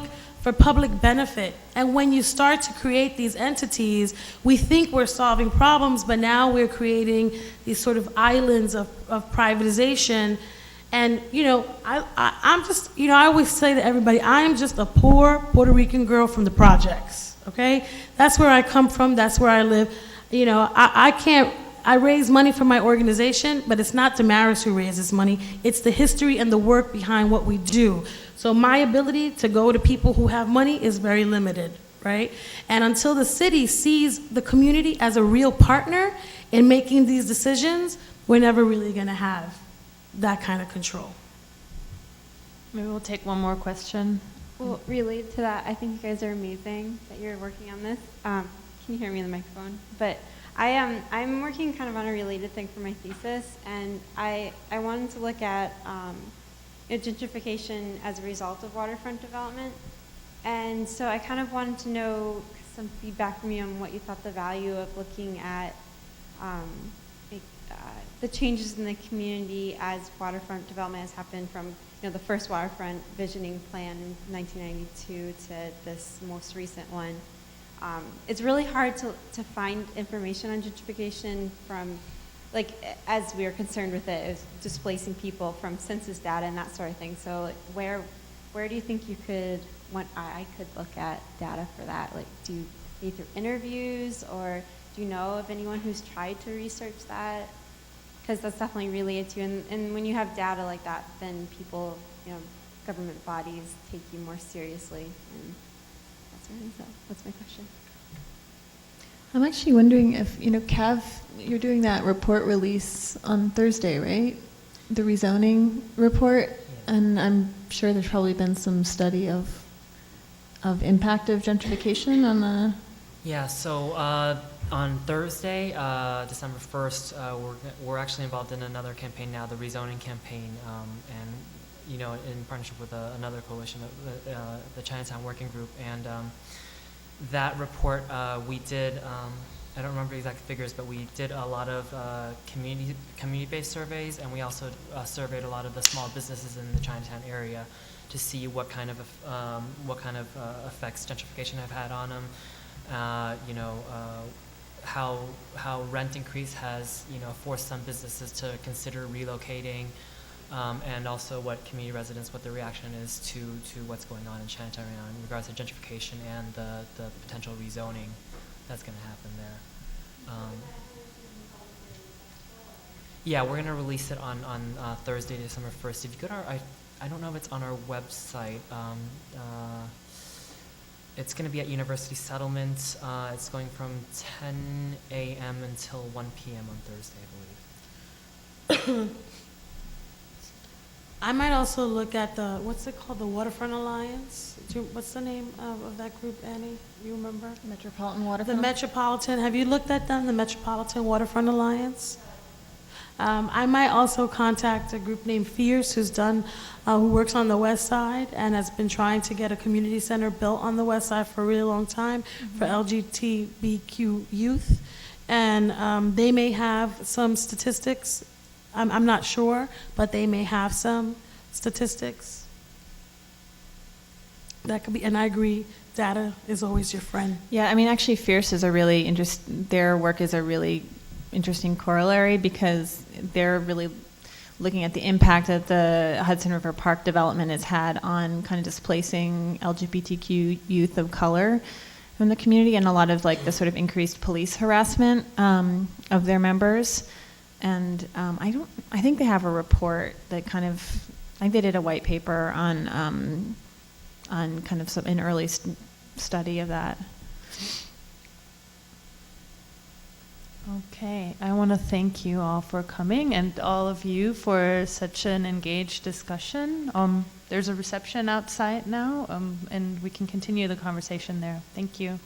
benefit. And when you start to create these entities, we think we're solving problems, but now we're creating these sort of islands of privatization. And I'm just, I always say to everybody, I am just a poor Puerto Rican girl from the projects, okay? That's where I come from, that's where I live. I raise money for my organization, but it's not Damaris who raises money. It's the history and the work behind what we do. So my ability to go to people who have money is very limited, right? And until the city sees the community as a real partner in making these decisions, we're never really going to have that kind of control. Maybe we'll take one more question. Well, related to that, I think you guys are amazing that you're working on this. Can you hear me in the microphone? But I'm working kind of on a related thing for my thesis, and I wanted to look at gentrification as a result of waterfront development. And so I kind of wanted to know some feedback from you on what you thought the value of looking at the changes in the community as waterfront development has happened from the first waterfront visioning plan in 1992 to this most recent one. It's really hard to find information on gentrification from, like, as we are concerned with it, is displacing people from census data and that sort of thing. So like, where do you think I could look at data for that? Like, do you go through interviews, or do you know of anyone who's tried to research that? Because that's definitely related to, and when you have data like that, then people, government bodies take you more seriously, and so that's my question. I'm actually wondering if, Cav, you're doing that report release on Thursday, right? The rezoning report, and I'm sure there's probably been some study of impact of gentrification on the... Yeah, so on Thursday, December 1st, we're actually involved in another campaign now, the rezoning campaign, and in partnership with another coalition, the Chinatown Working Group, and that report we did. I don't remember the exact figures, but we did a lot of community-based surveys, and we also surveyed a lot of the small businesses in the Chinatown area to see what kind of effects gentrification have had on them. How rent increase has forced some businesses to consider relocating, and also what community residents, what their reaction is to what's going on in Chinatown right now in regards to gentrification and the potential rezoning that's going to happen there. Yeah, we're going to release it on Thursday, December 1st. If you go to I don't know if it's on our website. It's going to be at University Settlement. It's going from 10 a.m. until 1 p.m. on Thursday, I believe. I might also look at what's it called, the Waterfront Alliance? What's the name of that group, Annie? You remember? Metropolitan Waterfront. The Metropolitan, have you looked at them, the Metropolitan Waterfront Alliance? I might also contact a group named Fierce, who works on the west side and has been trying to get a community center built on the west side for a really long time for LGBTQ youth. And they may have some statistics. I'm not sure, but they may have some statistics. That could be, and I agree, data is always your friend. Yeah, actually Fierce is their work is a really interesting corollary, because they're really looking at the impact that the Hudson River Park development has had on kind of displacing LGBTQ youth of color from the community, and a lot of the sort of increased police harassment of their members. And I think they have a report that I think they did a white paper on kind of an early study of that. Okay, I want to thank you all for coming, and all of you for such an engaged discussion. There's a reception outside now, and we can continue the conversation there. Thank you.